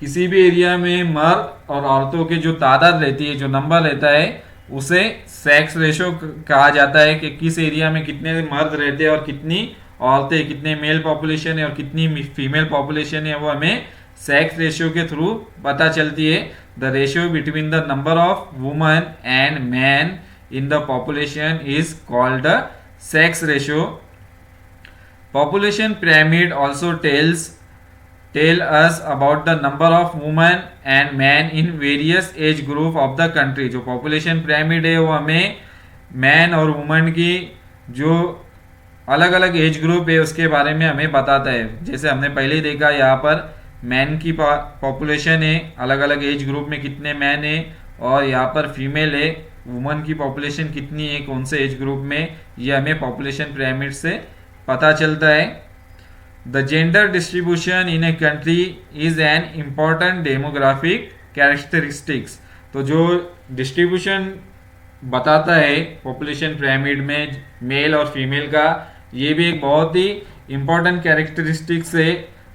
किसी भी एरिया में मर्द और औरतों के जो तादाद रहती है, जो नंबर रहता है, उसे सेक्स रेशियो कहा जाता है कि किस एरिया में कितने मर्द रहते हैं और कितनी औरतें, कितने मेल पॉपुलेशन है और कितनी फीमेल पॉपुलेशन है, वो हमें सेक्स रेशियो के थ्रू पता चलती है। The ratio between the number of women and man in the population is called the sex ratio. Population pyramid also tell us about the number of women and men in various age group of the country। जो पॉपुलेशन पिरामिड है वो हमें मैन और वुमेन की जो अलग अलग एज ग्रुप है उसके बारे में हमें बताता है। जैसे हमने पहले ही देखा, यहाँ पर मैन की पॉपुलेशन है, अलग अलग एज ग्रुप में कितने मैन है, और यहाँ पर फीमेल है, वुमेन की पॉपुलेशन कितनी है कौन से एज ग्रुप में, ये हमें पॉपुलेशन पिरामिड से पता चलता है। The gender distribution in a country is an important demographic characteristics। तो जो डिस्ट्रीब्यूशन बताता है पॉपुलेशन पिरामिड में मेल और फीमेल का, ये भी एक बहुत ही इंपॉर्टेंट कैरेक्टरिस्टिक्स है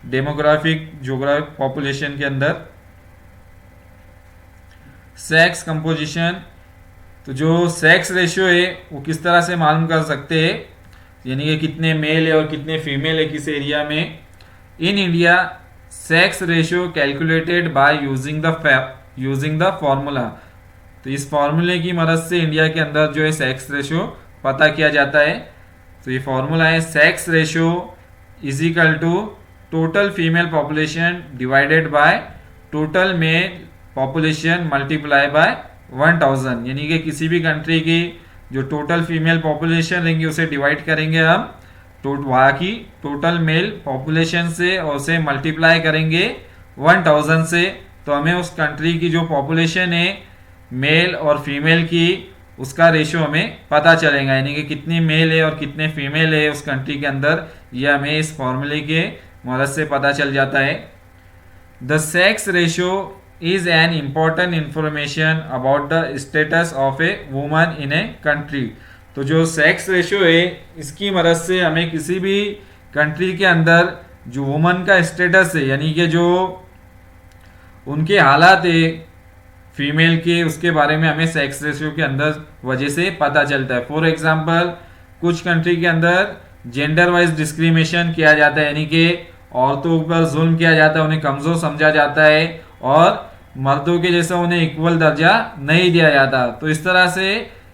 डेमोग्राफिक जोग्राफिक पॉपुलेशन के अंदर। सेक्स कंपोजिशन, तो जो सेक्स रेशियो है वो किस तरह से मालूम कर सकते हैं, यानी कि कितने मेल है और कितने फीमेल है किस एरिया में। In India sex ratio calculated by using the formula. तो इस फॉर्मूले की मदद से इंडिया के अंदर जो है सेक्स रेशियो पता किया जाता है। तो ये फॉर्मूला है sex ratio is equal to total female population divided by total male population multiply by 1000। यानी कि किसी भी कंट्री की जो टोटल फीमेल पॉपुलेशन रहेंगी उसे डिवाइड करेंगे हम वहाँ की टोटल मेल पॉपुलेशन से, और उसे मल्टीप्लाई करेंगे 1000 से। तो हमें उस कंट्री की जो पॉपुलेशन है मेल और फीमेल की, उसका रेशियो हमें पता चलेगा, यानी कि कितनी मेल है और कितने फीमेल है उस कंट्री के अंदर, ये हमें इस फॉर्मूले के मदद से पता चल जाता है। The sex ratio is an important information about the status of a woman in a country। तो जो सेक्स रेशियो है इसकी मदद से हमें किसी भी कंट्री के अंदर जो वुमन का स्टेटस है, यानी कि जो उनके हालात है फीमेल के, उसके बारे में हमें सेक्स रेशियो के अंदर वजह से पता चलता है। फॉर एग्जांपल कुछ कंट्री के अंदर जेंडर वाइज डिस्क्रिमिनेशन किया जाता है, यानी कि औरतों पर जुल्म किया जाता है, उन्हें कमजोर समझा जाता है और मर्दों के जैसा उन्हें इक्वल दर्जा नहीं दिया जाता। तो इस तरह से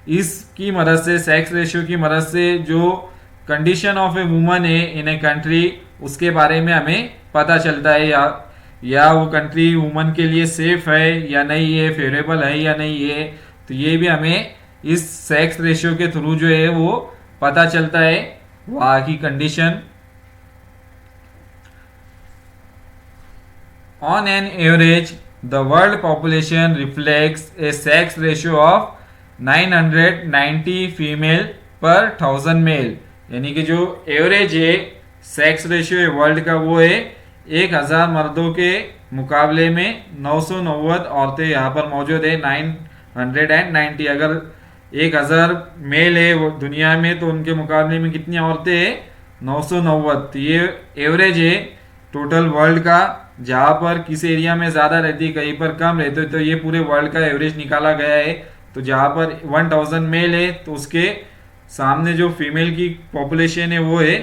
इसकी मदद से, सेक्स रेशियो की मदद से जो कंडीशन ऑफ ए वुमन है इन ए कंट्री, उसके बारे में हमें पता चलता है, या वो कंट्री वुमन के लिए सेफ है या नहीं है, फेवरेबल है या नहीं है। तो ये भी हमें इस सेक्स रेशियो के थ्रू जो है वो पता चलता है वहाँ की condition. On an average the world population reflects a sex ratio of 990 female per 1000 male। यानी कि जो एवरेज है सेक्स रेशियो है वर्ल्ड का, वो है 1000 मर्दों के मुकाबले में 990 औरतें यहाँ पर मौजूद है। 990, अगर 1000 मेल है वो दुनिया में, तो उनके मुकाबले में कितनी औरतें हैं, 990। तो ये एवरेज है टोटल वर्ल्ड का, जहाँ पर किस एरिया में ज़्यादा रहती है कहीं पर कम रहती है। तो ये पूरे वर्ल्ड का एवरेज निकाला गया है। तो जहाँ पर 1000 मेल है तो उसके सामने जो फीमेल की पॉपुलेशन है वो है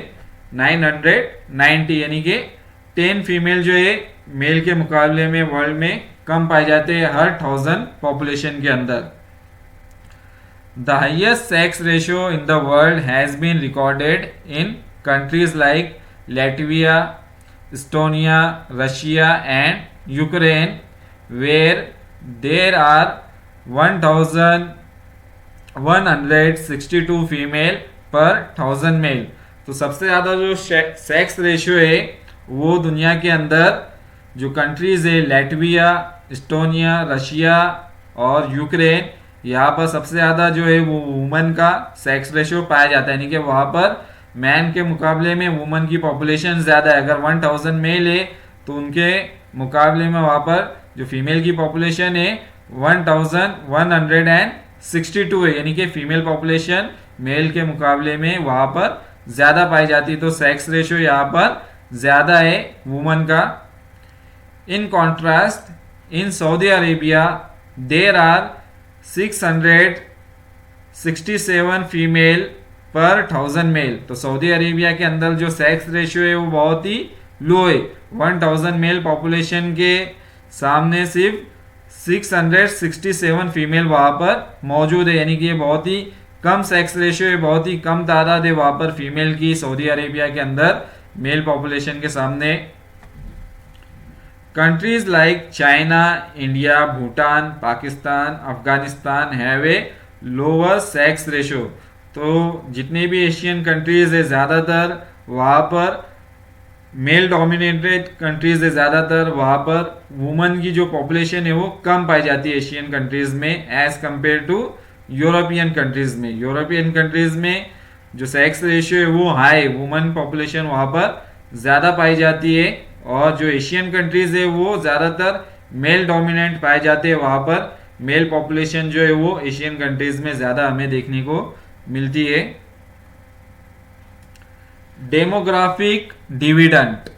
990, यानी कि 10 फीमेल जो है मेल के मुकाबले में वर्ल्ड में कम पाए जाते हैं हर 1000 पॉपुलेशन के अंदर। The highest sex ratio in the world has been recorded in countries like Latvia, Estonia, Russia, and Ukraine, where there are 1162 female पर 1000 मेल। तो सबसे ज़्यादा जो सेक्स रेशियो है वो दुनिया के अंदर जो कंट्रीज है लैटविया, इस्टोनिया, रशिया और यूक्रेन, यहाँ पर सबसे ज़्यादा जो है वो वुमन का सेक्स रेशियो पाया जाता है, यानी कि वहाँ पर मैन के मुकाबले में वुमन की पॉपुलेशन ज़्यादा है। अगर 1000 मेल है तो उनके मुकाबले में वहाँ पर जो फीमेल की पॉपुलेशन है 1162 है, यानी कि फीमेल पॉपुलेशन मेल के मुकाबले में वहाँ पर ज़्यादा पाई जाती है। तो सेक्स रेशियो यहाँ पर ज़्यादा है वुमन का। In contrast in Saudi Arabia there are 667 female पर 1000 मेल। तो सऊदी अरेबिया के अंदर जो सेक्स रेशियो है वो बहुत ही लो है। 1000 मेल पॉपुलेशन के सामने सिर्फ 667 फीमेल वहाँ पर मौजूद है, यानी कि ये बहुत ही कम सेक्स रेशियो है, बहुत ही कम तादाद है वहाँ पर फीमेल की सऊदी अरेबिया के अंदर मेल पॉपुलेशन के सामने। Countries like China, India, Bhutan, Pakistan, Afghanistan have a lower sex ratio. तो जितने भी एशियन कंट्रीज है ज़्यादातर वहाँ पर मेल डोमिनेटेड कंट्रीज है, ज़्यादातर वहाँ पर वुमन की जो पॉपुलेशन है वो कम पाई जाती है एशियन कंट्रीज में as compare to European countries में। यूरोपियन कंट्रीज में जो सेक्स रेशियो है वो हाई, वुमन पॉपुलेशन वहाँ पर ज़्यादा पाई जाती है, और जो एशियन कंट्रीज है वो ज़्यादातर मेल डोमिनेंट पाए जाते हैं। वहाँ पर मेल पॉपुलेशन जो है वो एशियन कंट्रीज में ज़्यादा हमें देखने को मिलती है। Demographic dividend.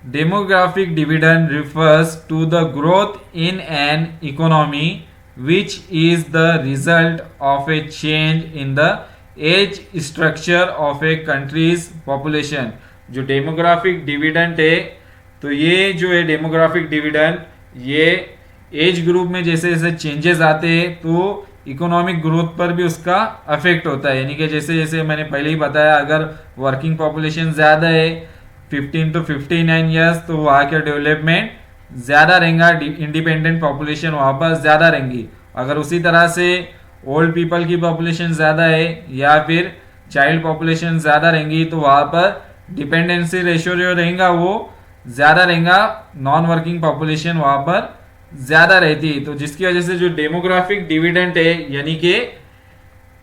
Demographic dividend refers to the growth in an economy which is the result of a change in the age structure of a country's population। जो डेमोग्राफिक डिविडेंड है तो ये जो है डेमोग्राफिक डिविडेंड ये एज ग्रुप में जैसे जैसे चेंजेस आते हैं तो इकोनॉमिक ग्रोथ पर भी उसका अफेक्ट होता है। यानी कि जैसे जैसे मैंने पहले ही बताया, अगर वर्किंग पॉपुलेशन ज़्यादा है 15 to 59 ईयर्स तो वहाँ का डेवलपमेंट ज़्यादा रहेगा, इंडिपेंडेंट पॉपुलेशन वहाँ पर ज़्यादा रहेंगी। अगर उसी तरह से ओल्ड पीपल की पॉपुलेशन ज़्यादा है या फिर चाइल्ड पॉपुलेशन ज़्यादा रहेंगी तो वहाँ पर डिपेंडेंसी रेशियो जो रहेगा वो ज़्यादा रहेगा, नॉन वर्किंग पॉपुलेशन वहाँ पर ज़्यादा रहती है। तो जिसकी वजह से जो डेमोग्राफिक डिविडेंड है यानी कि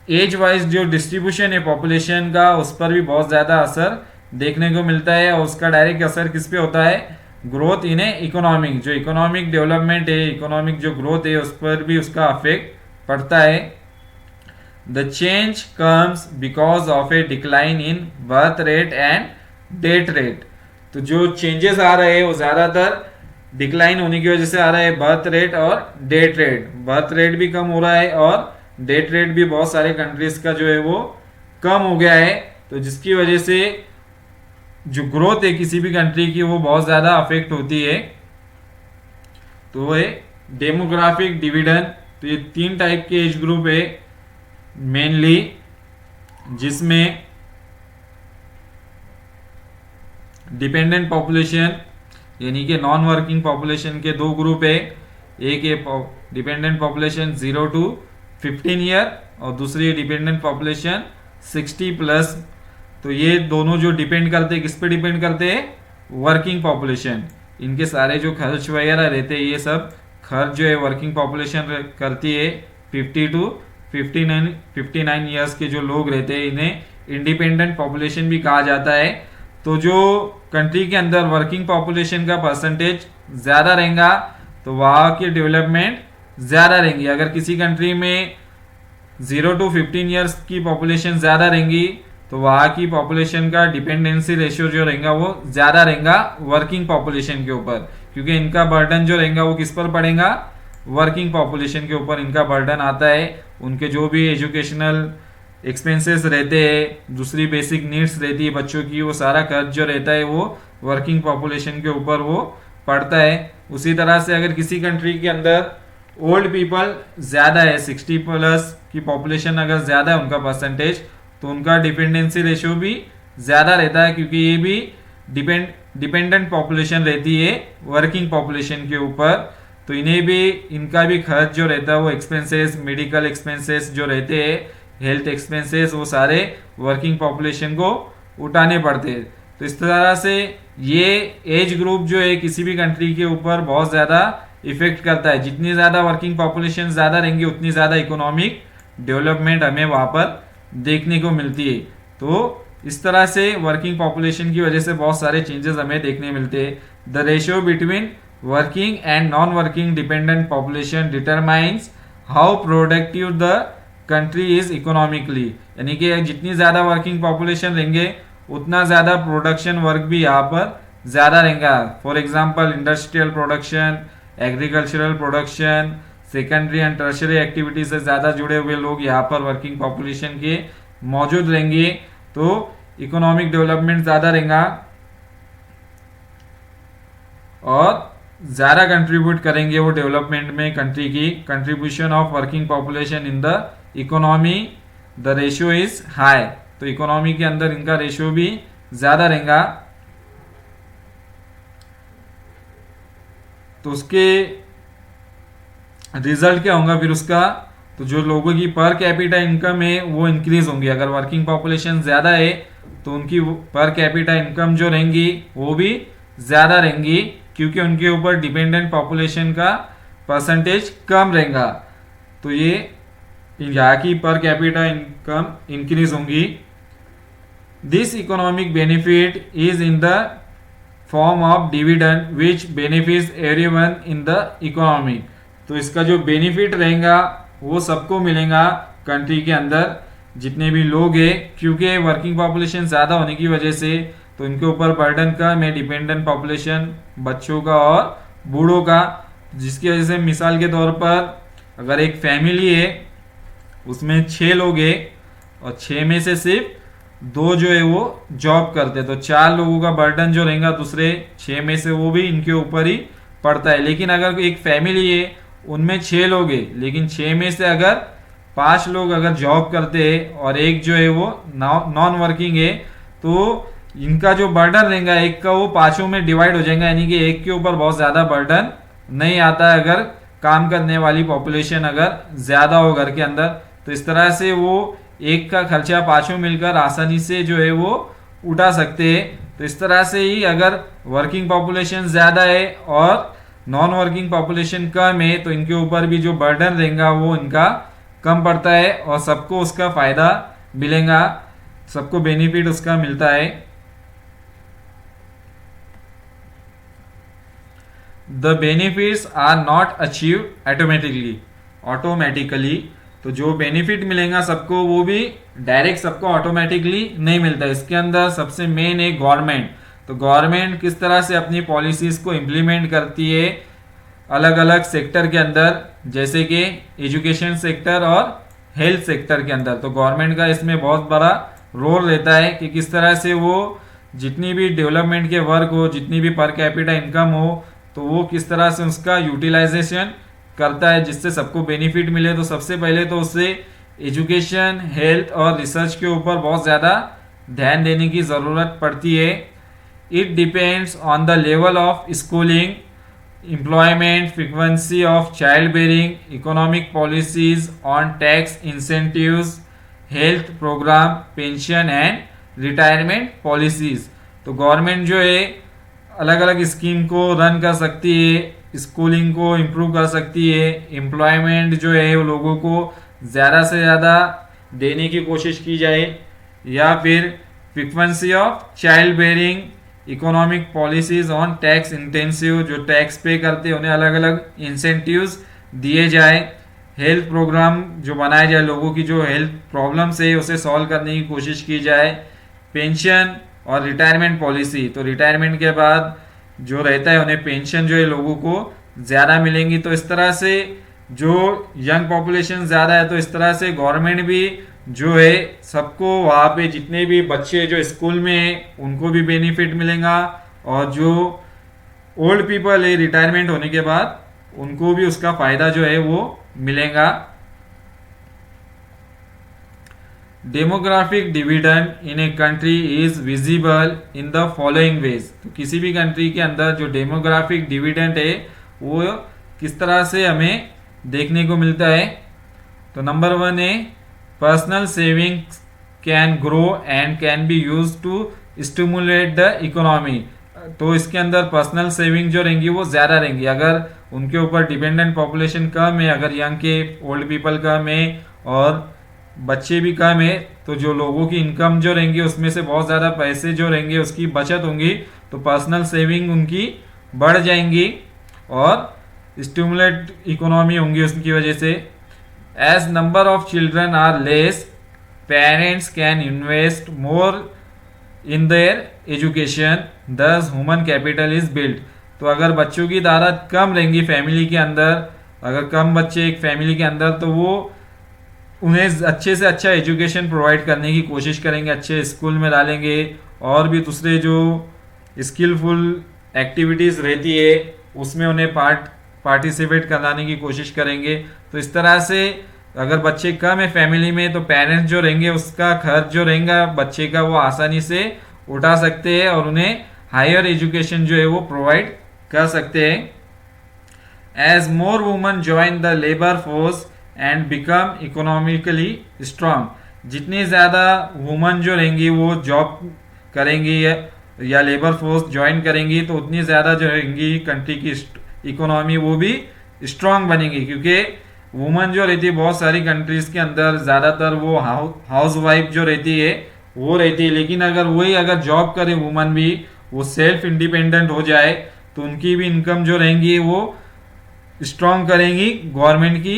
एज वाइज जो डिस्ट्रीब्यूशन है पॉपुलेशन का उस पर भी बहुत ज़्यादा असर देखने को मिलता है, और उसका डायरेक्ट असर किस पे होता है, ग्रोथ इन इकोनॉमिक, जो इकोनॉमिक डेवलपमेंट है, इकोनॉमिक जो ग्रोथ है उस पर भी उसका अफेक्ट पड़ता है। The change comes because of A decline in birth rate and death rate. तो जो चेंजेस आ रहे हैं वो ज़्यादातर डिक्लाइन होने की वजह से आ रहा है, बर्थ रेट और डेथ रेट। बर्थ रेट भी कम हो रहा है और डेथ रेट भी बहुत सारे कंट्रीज का जो है वो कम हो गया है, तो जिसकी वजह से जो ग्रोथ है किसी भी कंट्री की वो बहुत ज़्यादा अफेक्ट होती है। तो वो है डेमोग्राफिक डिविडेंड। तो ये 3 टाइप के एज ग्रुप है मेनली, जिसमें डिपेंडेंट पॉपुलेशन यानी कि नॉन वर्किंग पॉपुलेशन के 2 ग्रुप है। एक है डिपेंडेंट पॉपुलेशन 0 to 15 ईयर और दूसरी है डिपेंडेंट पॉपुलेशन 60+। तो ये दोनों जो डिपेंड करते हैं, किस पे डिपेंड करते हैं, वर्किंग पॉपुलेशन। इनके सारे जो खर्च वगैरह रहते हैं ये सब खर्च जो है वर्किंग पॉपुलेशन करती है। 50 to 59 ईयर्स के जो लोग रहते हैं इन्हें इंडिपेंडेंट पॉपुलेशन भी कहा जाता है। तो जो कंट्री के अंदर वर्किंग पॉपुलेशन का परसेंटेज ज़्यादा रहेगा तो वहाँ की डेवलपमेंट ज़्यादा रहेंगी। अगर किसी कंट्री में 0 to 15 ईयर्स की पॉपुलेशन ज़्यादा रहेंगी तो वहाँ की पॉपुलेशन का डिपेंडेंसी रेशियो जो रहेगा वो ज़्यादा रहेगा वर्किंग पॉपुलेशन के ऊपर, क्योंकि इनका बर्डन जो रहेगा वो किस पर पड़ेगा, वर्किंग पॉपुलेशन के ऊपर इनका बर्डन आता है। उनके जो भी एजुकेशनल एक्सपेंसेस रहते हैं, दूसरी बेसिक नीड्स रहती है बच्चों की, वो सारा खर्च जो रहता है वो वर्किंग पॉपुलेशन के ऊपर वो पड़ता है। उसी तरह से अगर किसी कंट्री के अंदर ओल्ड पीपल ज़्यादा है, 60+ की पॉपुलेशन अगर ज़्यादा है उनका परसेंटेज, तो उनका डिपेंडेंसी रेशियो भी ज़्यादा रहता है, क्योंकि ये भी डिपेंडेंट पॉपुलेशन रहती है वर्किंग पॉपुलेशन के ऊपर। तो इन्हें भी, इनका भी खर्च जो रहता है वो एक्सपेंसेस, मेडिकल एक्सपेंसेस जो रहते हैं, हेल्थ एक्सपेंसेस, वो सारे वर्किंग पॉपुलेशन को उठाने पड़ते हैं। तो इस तरह से ये एज ग्रुप जो है किसी भी कंट्री के ऊपर बहुत ज़्यादा इफेक्ट करता है। जितनी ज़्यादा वर्किंग पॉपुलेशन ज़्यादा रहेंगी उतनी ज़्यादा इकोनॉमिक डेवलपमेंट हमें वहाँ पर देखने को मिलती है। तो इस तरह से वर्किंग पॉपुलेशन की वजह से बहुत सारे चेंजेस हमें देखने मिलते हैं। The ratio between working and non working dependent population determines how productive the country is economically, यानी कि जितनी ज़्यादा वर्किंग पॉपुलेशन रहेंगे उतना ज़्यादा प्रोडक्शन वर्क भी यहाँ पर ज़्यादा रहेगा। For example industrial production, agricultural production, secondary and tertiary activity से ज़्यादा जुड़े हुए लोग यहाँ पर वर्किंग पॉपुलेशन के मौजूद रहेंगे, तो इकोनॉमिक डेवलपमेंट ज़्यादा रहेगा और ज़्यादा कंट्रीब्यूट करेंगे वो डेवलपमेंट में कंट्री की। Contribution of working population in the economy, the ratio is high, तो इकोनॉमी के अंदर इनका रेशियो भी ज़्यादा रहेगा। तो उसके रिजल्ट क्या होगा फिर उसका, तो जो लोगों की पर कैपिटा इनकम है वो इंक्रीज होंगी। अगर वर्किंग पॉपुलेशन ज़्यादा है तो उनकी पर कैपिटा इनकम जो रहेंगी वो भी ज़्यादा रहेंगी, क्योंकि उनके ऊपर डिपेंडेंट पॉपुलेशन का परसेंटेज कम रहेगा। तो ये यहाँ की पर कैपिटा इनकम इंक्रीज होंगी। This economic benefit is in the form of dividend which benefits everyone in the economy. तो इसका जो बेनिफिट रहेगा वो सबको मिलेगा कंट्री के अंदर जितने भी लोग हैं, क्योंकि वर्किंग पॉपुलेशन ज़्यादा होने की वजह से तो इनके ऊपर बर्डन कम है, डिपेंडेंट पॉपुलेशन बच्चों का और बूढ़ों का, जिसकी वजह से मिसाल के तौर पर अगर एक फैमिली है उसमें 6 लोग हैं और 6 में से सिर्फ 2 जो है वो जॉब करते, तो 4 लोगों का बर्डन जो रहेगा दूसरे 6 में से वो भी इनके ऊपर ही पड़ता है। लेकिन अगर एक फैमिली है उनमें 6 लोग हैं, लेकिन 6 में से अगर 5 लोग अगर जॉब करते हैं और एक जो है वो नॉन वर्किंग है, तो इनका जो बर्डन रहेगा एक का वो 5 में डिवाइड हो जाएगा, यानी कि एक के ऊपर बहुत ज़्यादा बर्डन नहीं आता है अगर काम करने वाली पॉपुलेशन अगर ज़्यादा हो घर के अंदर। तो इस तरह से वो एक का खर्चा 5 मिलकर आसानी से जो है वो उठा सकते हैं। तो इस तरह से ही अगर वर्किंग पॉपुलेशन ज़्यादा है और नॉन वर्किंग पॉपुलेशन कम है तो इनके ऊपर भी जो बर्डन रहेगा वो इनका कम पड़ता है और सबको उसका फ़ायदा मिलेगा, सबको बेनिफिट उसका मिलता है। The benefits are not achieve automatically, तो जो बेनिफिट मिलेगा सबको वो भी डायरेक्ट सबको ऑटोमेटिकली नहीं मिलता। इसके अंदर सबसे मेन है गवर्नमेंट। तो गवर्नमेंट किस तरह से अपनी पॉलिसीज़ को इम्प्लीमेंट करती है अलग अलग सेक्टर के अंदर, जैसे कि एजुकेशन सेक्टर और हेल्थ सेक्टर के अंदर। तो गवर्नमेंट का इसमें बहुत बड़ा रोल रहता है कि किस तरह से वो जितनी भी डेवलपमेंट के वर्क हो, जितनी भी पर कैपिटा इनकम हो, तो वो किस तरह से उसका यूटिलाइजेशन करता है जिससे सबको बेनिफिट मिले। तो सबसे पहले तो उससे एजुकेशन, हेल्थ और रिसर्च के ऊपर बहुत ज़्यादा ध्यान देने की ज़रूरत पड़ती है। It depends on the level of schooling, employment, frequency of childbearing, economic policies on tax incentives, health program, pension and retirement policies। तो गवर्नमेंट जो है अलग अलग स्कीम को रन कर सकती है, स्कूलिंग को इम्प्रूव कर सकती है, एम्प्लॉयमेंट जो है वो लोगों को ज़्यादा से ज़्यादा देने की कोशिश की जाए, या फिर frequency of child bearing, economic policies on tax intensive, जो टैक्स पे करते हैं उन्हें अलग अलग इंसेंटिव्स दिए जाए, हेल्थ प्रोग्राम जो बनाए जाए, लोगों की जो हेल्थ प्रॉब्लम्स है उसे सॉल्व करने की कोशिश की जाए, पेंशन और रिटायरमेंट पॉलिसी। तो रिटायरमेंट के बाद जो रहता है उन्हें पेंशन जो है लोगों को ज़्यादा मिलेंगी। तो इस तरह से जो यंग पॉपुलेशन ज़्यादा है तो इस तरह से गवर्नमेंट भी जो है सबको वहाँ पे जितने भी बच्चे जो स्कूल में हैं उनको भी बेनिफिट मिलेगा, और जो ओल्ड पीपल है रिटायरमेंट होने के बाद उनको भी उसका फायदा जो है वो मिलेगा। Demographic dividend in a country is visible in the following veg. तो किसी भी कंट्री के अंदर जो डेमोग्राफिक डिविडेंड है वो किस तरह से हमें देखने को मिलता है। तो नंबर 1 है personal savings can grow and can be use to stimulate the economy. तो इसके अंदर पर्सनल सेविंग जो रहेंगी वो ज़्यादा रहेंगी। अगर उनके ऊपर डिपेंडेंट पॉपुलेशन कम है, अगर यंग के ओल्ड पीपल कम है और बच्चे भी कम है, तो जो लोगों की इनकम जो रहेंगी उसमें से बहुत ज़्यादा पैसे जो रहेंगे उसकी बचत होंगी, तो पर्सनल सेविंग उनकी बढ़ जाएंगी और स्टिमुलेट इकोनॉमी होंगी उसकी वजह से। As number of children are less, parents can invest more in their education, thus human capital is built. तो अगर बच्चों की तादाद कम रहेंगी फैमिली के अंदर, अगर कम बच्चे एक फैमिली के अंदर, तो वो उन्हें अच्छे से अच्छा एजुकेशन प्रोवाइड करने की कोशिश करेंगे, अच्छे स्कूल में डालेंगे और भी दूसरे जो स्किलफुल एक्टिविटीज़ रहती है उसमें उन्हें पार्टिसिपेट कराने की कोशिश करेंगे। तो इस तरह से अगर बच्चे कम है फैमिली में, तो पेरेंट्स जो रहेंगे उसका खर्च जो रहेगा बच्चे का वो आसानी से उठा सकते हैं और उन्हें हायर एजुकेशन जो है वो प्रोवाइड कर सकते हैं। As more woman join the labour force and become economically strong. जितनी ज़्यादा वुमन जो रहेंगी वो जॉब करेंगी या लेबर फोर्स ज्वाइन करेंगी, तो उतनी ज़्यादा जो रहेंगी कंट्री की इकोनॉमी वो भी स्ट्रांग बनेगी। क्योंकि वुमन जो रहती है बहुत सारी कंट्रीज़ के अंदर ज़्यादातर वो हाउस वाइफ जो रहती है वो रहती है, लेकिन अगर जॉब करे वुमन भी, वो सेल्फ इंडिपेंडेंट हो जाए, तो उनकी भी इनकम जो रहेंगी वो स्ट्रांग करेंगी गवर्नमेंट की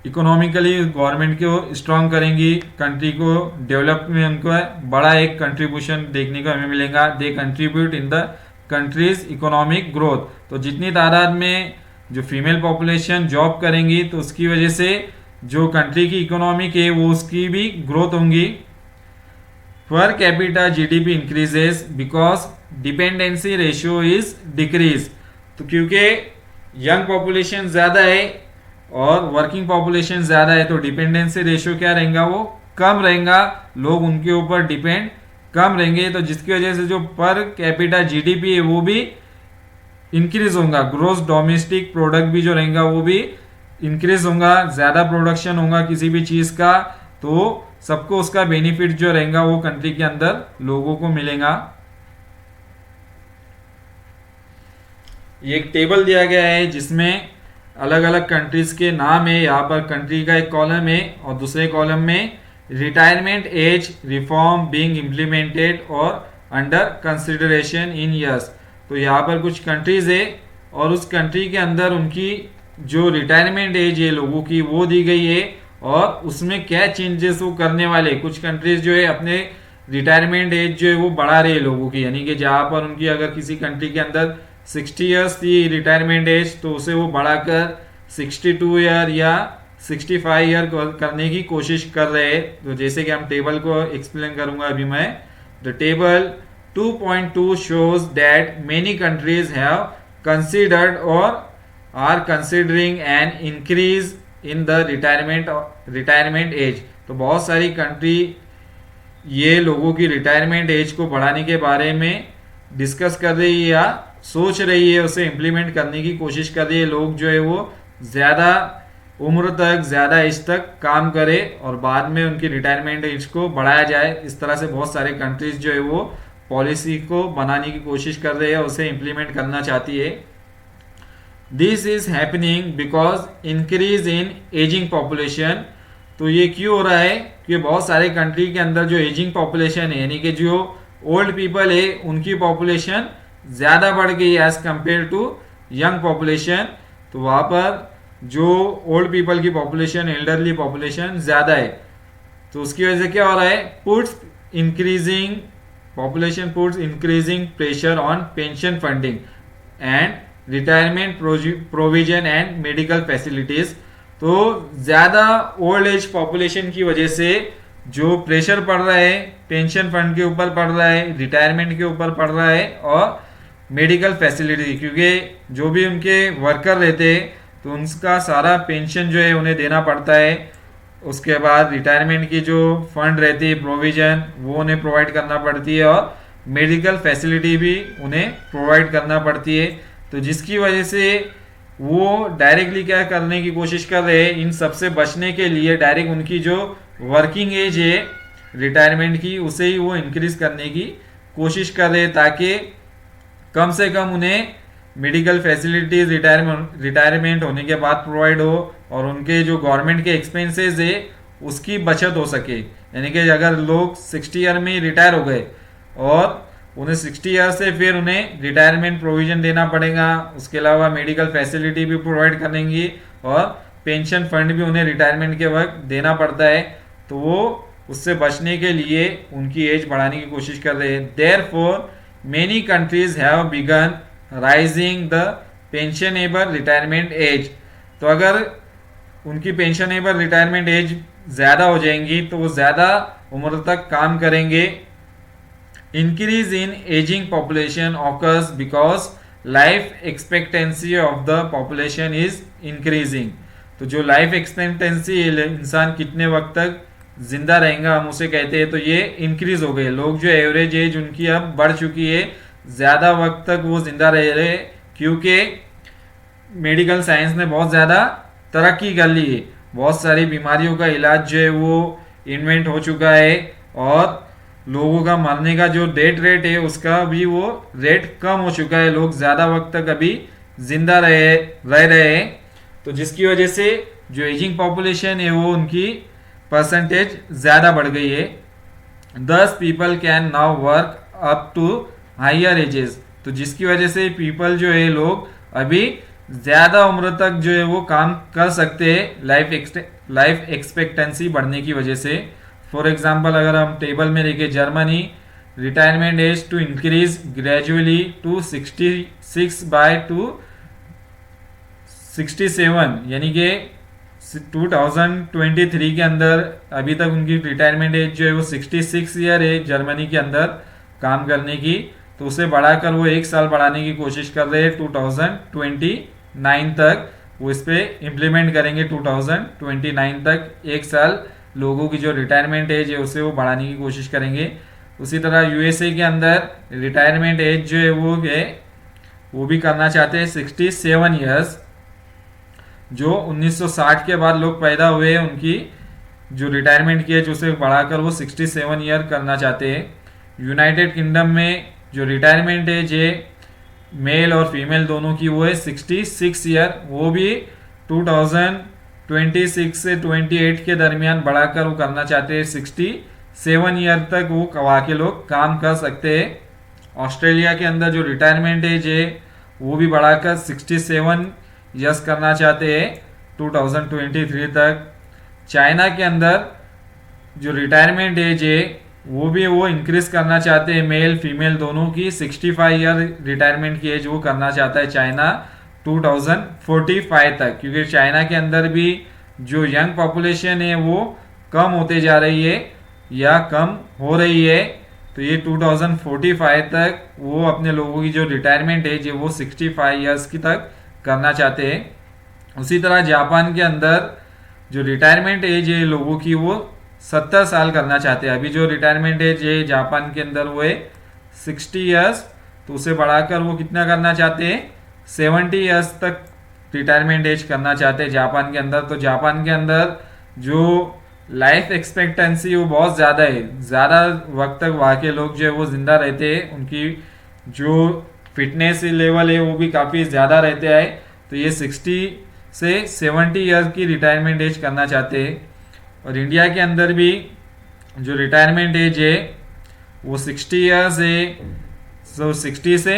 इकोनॉमिकली, गवर्नमेंट को स्ट्रांग करेंगी, कंट्री को डेवलप में उनको बड़ा एक कंट्रीब्यूशन देखने को हमें मिलेगा। They contribute in the countries economic growth. तो जितनी तादाद में जो फीमेल पॉपुलेशन जॉब करेंगी तो उसकी वजह से जो कंट्री की इकोनॉमिक है वो उसकी भी ग्रोथ होंगी। Per capita GDP increases because dependency ratio is decrease. तो क्योंकि यंग पॉपुलेशन ज़्यादा है और वर्किंग पॉपुलेशन ज़्यादा है, तो डिपेंडेंसी रेशियो क्या रहेगा वो कम रहेगा, लोग उनके ऊपर डिपेंड कम रहेंगे, तो जिसकी वजह से जो पर कैपिटा जीडीपी है वो भी इंक्रीज होगा। ग्रोस डोमेस्टिक प्रोडक्ट भी जो रहेगा वो भी इंक्रीज होगा, ज़्यादा प्रोडक्शन होगा किसी भी चीज़ का, तो सबको उसका बेनिफिट जो रहेगा वो कंट्री के अंदर लोगों को मिलेगा। ये एक टेबल दिया गया है जिसमें अलग अलग कंट्रीज के नाम है। यहाँ पर कंट्री का एक कॉलम है और दूसरे कॉलम में retirement age reform being implemented और अंडर कंसिडरेशन इन ईयर्स। तो यहाँ पर कुछ कंट्रीज है और उस कंट्री के अंदर उनकी जो रिटायरमेंट एज है लोगों की वो दी गई है और उसमें क्या चेंजेस वो करने वाले। कुछ कंट्रीज जो है अपने रिटायरमेंट एज जो है वो बढ़ा रहे हैं लोगों की, यानी कि जहाँ पर उनकी अगर किसी कंट्री के अंदर 60 ईयर्स थी रिटायरमेंट एज, तो उसे वो बढ़ाकर 62 ईयर या 65 ईयर करने की कोशिश कर रहे हैं। तो जैसे कि हम टेबल को एक्सप्लेन करूंगा अभी मैं। The table 2.2 shows that many countries have considered or are considering an increase in the retirement age। तो बहुत सारी कंट्री ये लोगों की रिटायरमेंट एज को बढ़ाने के बारे में डिस्कस कर रही है या सोच रही है, उसे इम्प्लीमेंट करने की कोशिश कर रही है। लोग जो है वो ज़्यादा उम्र तक, ज़्यादा एज तक काम करे और बाद में उनकी रिटायरमेंट एज को बढ़ाया जाए। इस तरह से बहुत सारे कंट्रीज जो है वो पॉलिसी को बनाने की कोशिश कर रहे हैं, उसे इम्प्लीमेंट करना चाहती है। This is happening because increase in ageing population. तो ये क्यों हो रहा है कि बहुत सारे कंट्री के अंदर जो एजिंग पॉपुलेशन है, यानी कि जो ओल्ड पीपल है उनकी पॉपुलेशन ज़्यादा बढ़ गई as compare to young population. तो वहाँ पर जो ओल्ड पीपल की पॉपुलेशन, एल्डरली पॉपुलेशन ज़्यादा है, तो उसकी वजह से क्या हो रहा है, puts increasing population puts increasing pressure on pension funding and retirement provision and medical facilities। तो ज़्यादा ओल्ड एज पॉपुलेशन की वजह से जो प्रेशर पड़ रहा है पेंशन फंड के ऊपर पड़ रहा है, रिटायरमेंट के ऊपर पड़ रहा है और मेडिकल फैसिलिटी, क्योंकि जो भी उनके वर्कर रहते हैं तो उनका सारा पेंशन जो है उन्हें देना पड़ता है। उसके बाद रिटायरमेंट की जो फंड रहती है प्रोविजन वो उन्हें प्रोवाइड करना पड़ती है, और मेडिकल फैसिलिटी भी उन्हें प्रोवाइड करना पड़ती है। तो जिसकी वजह से वो डायरेक्टली क्या करने की कोशिश कर रहे हैं, इन सबसे बचने के लिए डायरेक्ट उनकी जो वर्किंग एज है रिटायरमेंट की उसे ही वो इंक्रीज करने की कोशिश कर रहे हैं, ताकि कम से कम उन्हें मेडिकल फैसिलिटीज रिटायरमेंट होने के बाद प्रोवाइड हो, और उनके जो गवर्नमेंट के एक्सपेंसेस है उसकी बचत हो सके। यानी कि अगर लोग 60 ईयर में रिटायर हो गए और उन्हें 60 ईयर से फिर उन्हें रिटायरमेंट प्रोविजन देना पड़ेगा, उसके अलावा मेडिकल फैसिलिटी भी प्रोवाइड करेंगी और पेंशन फंड भी उन्हें रिटायरमेंट के वक्त देना पड़ता है। तो वो उससे बचने के लिए उनकी एज बढ़ाने की कोशिश कर रहे हैं। Therefore many countries have begun rising the pensionable retirement age. तो अगर उनकी पेंशनेबल रिटायरमेंट एज ज़्यादा हो जाएंगी तो वो ज़्यादा उम्र तक काम करेंगे। Increase in ageing population occurs because life expectancy of the population is increasing. तो जो लाइफ एक्सपेक्टेंसी इंसान कितने वक्त तक जिंदा रहेगा हम उसे कहते हैं, तो ये इंक्रीज हो गए। लोग जो एवरेज एज उनकी अब बढ़ चुकी है, ज़्यादा वक्त तक वो जिंदा रह रहे, क्योंकि मेडिकल साइंस ने बहुत ज़्यादा तरक्की कर ली है। बहुत सारी बीमारियों का इलाज जो है वो इन्वेंट हो चुका है, और लोगों का मरने का जो डेथ रेट है उसका भी वो रेट कम हो चुका है। लोग ज़्यादा वक्त तक अभी जिंदा रह रहे हैं। तो जिसकी वजह से जो एजिंग पॉपुलेशन है वो उनकी परसेंटेज ज़्यादा बढ़ गई है। 10 people can now work up to higher ages. तो जिसकी वजह से पीपल जो है लोग अभी ज़्यादा उम्र तक जो है वो काम कर सकते हैं लाइफ एक्सपेक्टेंसी बढ़ने की वजह से। फॉर एग्जांपल अगर हम टेबल में देखें, Germany retirement age to increase gradually to 66 by to 67, यानी कि 2023 के अंदर अभी तक उनकी रिटायरमेंट एज जो है वो 66 ईयर है जर्मनी के अंदर काम करने की। तो उसे बढ़ाकर वो 1 साल बढ़ाने की कोशिश कर रहे हैं 2029 तक। वो इस पर इम्प्लीमेंट करेंगे 2029 तक 1 साल लोगों की जो रिटायरमेंट एज है उसे वो बढ़ाने की कोशिश करेंगे। उसी तरह यूएसए के अंदर रिटायरमेंट एज जो है वो भी करना चाहते हैं 67 ईयर्स। जो 1960 के बाद लोग पैदा हुए हैं उनकी जो रिटायरमेंट की एज उसे बढ़ाकर वो 67 ईयर करना चाहते हैं। यूनाइटेड किंगडम में जो रिटायरमेंट एज है मेल और फीमेल दोनों की वो है 66 ईयर। वो भी 2026 से 28 के दरमियान बढ़ाकर वो करना चाहते हैं 67 ईयर तक वो वहाँ के लोग काम कर सकते हैं। ऑस्ट्रेलिया के अंदर जो रिटायरमेंट एज है वो भी बढ़ाकर 67 ईयर्स करना चाहते हैं 2023 तक। चाइना के अंदर जो रिटायरमेंट एज है वो इंक्रीज करना चाहते हैं मेल फीमेल दोनों की 65 ईयर रिटायरमेंट की एज वो करना चाहता है चाइना 2045 तक, क्योंकि चाइना के अंदर भी जो यंग पॉपुलेशन है वो कम होते जा रही है या कम हो रही है। तो ये 2045 तक वो अपने लोगों की जो रिटायरमेंट एज है वो 65 ईयर्स की तक करना चाहते हैं। उसी तरह जापान के अंदर जो रिटायरमेंट एज है लोगों की वो 70 साल करना चाहते हैं। अभी जो रिटायरमेंट एज है जापान के अंदर वो है 60 ईयर्स, तो उसे बढ़ाकर वो कितना करना चाहते हैं 70 ईयर्स तक रिटायरमेंट एज करना चाहते हैं जापान के अंदर। तो जापान के अंदर जो लाइफ एक्सपेक्टेंसी वो बहुत ज़्यादा है, ज़्यादा वक्त तक वहाँ के लोग जो है वो ज़िंदा रहते हैं, उनकी जो फिटनेस लेवल है वो भी काफ़ी ज़्यादा रहते हैं। तो ये 60 से 70 ईयर की रिटायरमेंट एज करना चाहते हैं। और इंडिया के अंदर भी जो रिटायरमेंट एज है वो 60 ईयर्स है। सो 60 से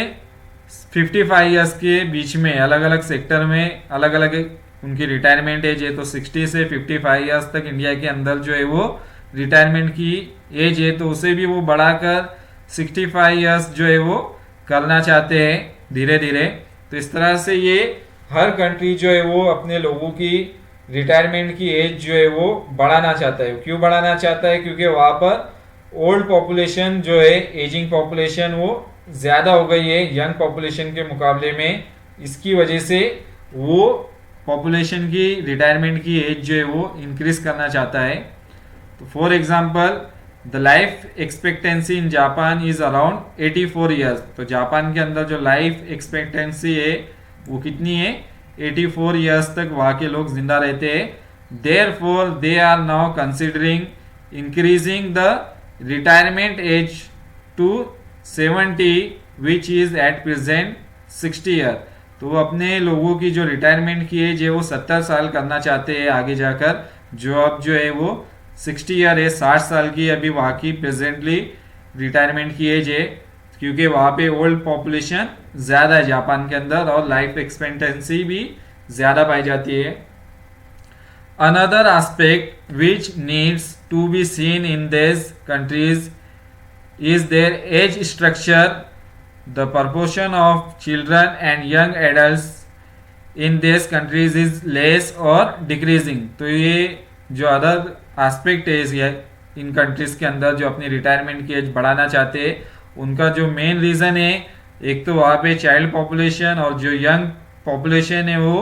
55 ईयर्स के बीच में अलग अलग सेक्टर में अलग अलग उनकी रिटायरमेंट एज है। तो 60 से 55 ईयर्स तक इंडिया के अंदर जो है वो रिटायरमेंट की एज है, तो उसे भी वो बढ़ाकर 65 ईयर्स जो है वो करना चाहते हैं धीरे धीरे। तो इस तरह से ये हर कंट्री जो है वो अपने लोगों की रिटायरमेंट की एज जो है वो बढ़ाना चाहता है। क्यों बढ़ाना चाहता है? क्योंकि वहाँ पर ओल्ड पॉपुलेशन जो है एजिंग पॉपुलेशन वो ज़्यादा हो गई है यंग पॉपुलेशन के मुकाबले में। इसकी वजह से वो पॉपुलेशन की रिटायरमेंट की एज जो है वो इंक्रीज करना चाहता है। तो for example the life expectancy in Japan is around 84 years. तो जापान के अंदर जो लाइफ एक्सपेक्टेंसी है वो कितनी है, 84 ईयर्स तक वहाँ के लोग जिंदा रहते हैं। Therefore they are now considering increasing the retirement age to 70 which is at present 60 year. तो वो अपने लोगों की जो रिटायरमेंट की एज है वो 70 साल करना चाहते हैं आगे जाकर, जो अब जो है वो 60 ईयर है, 60 साल की अभी वहाँ की प्रेजेंटली रिटायरमेंट की एज है, क्योंकि वहाँ पे ओल्ड पॉपुलेशन ज़्यादा है जापान के अंदर और लाइफ एक्सपेक्टेंसी भी ज़्यादा पाई जाती है। Another aspect which needs to be seen in these countries is their age structure. The proportion of children and young adults in these countries is less or decreasing. तो ये जो अदर एस्पेक्ट है इन कंट्रीज के अंदर जो अपनी रिटायरमेंट की एज बढ़ाना चाहते हैं, उनका जो मेन रीज़न है, एक तो वहाँ पे चाइल्ड पॉपुलेशन और जो यंग पॉपुलेशन है वो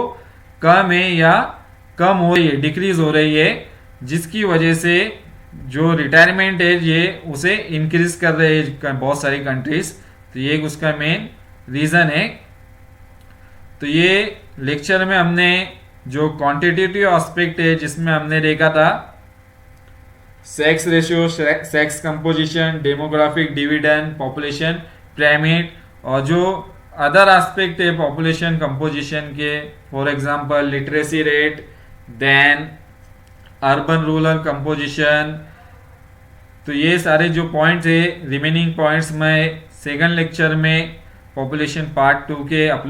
कम है या कम हो रही है, डिक्रीज हो रही है, जिसकी वजह से जो रिटायरमेंट एज है उसे इंक्रीज कर रहे हैं बहुत सारी कंट्रीज। तो ये उसका मेन रीज़न है। तो ये लेक्चर में हमने जो क्वांटिटेटिव एस्पेक्ट है जिसमें हमने देखा था sex ratio, sex composition, demographic dividend, population pyramid, और जो अदर एस्पेक्ट है पॉपुलेशन कंपोजिशन के, for example literacy rate, then urban rural composition. तो ये सारे जो पॉइंट्स है, रिमेनिंग पॉइंट्स मैं सेकंड लेक्चर में पॉपुलेशन पार्ट 2 के अपलोड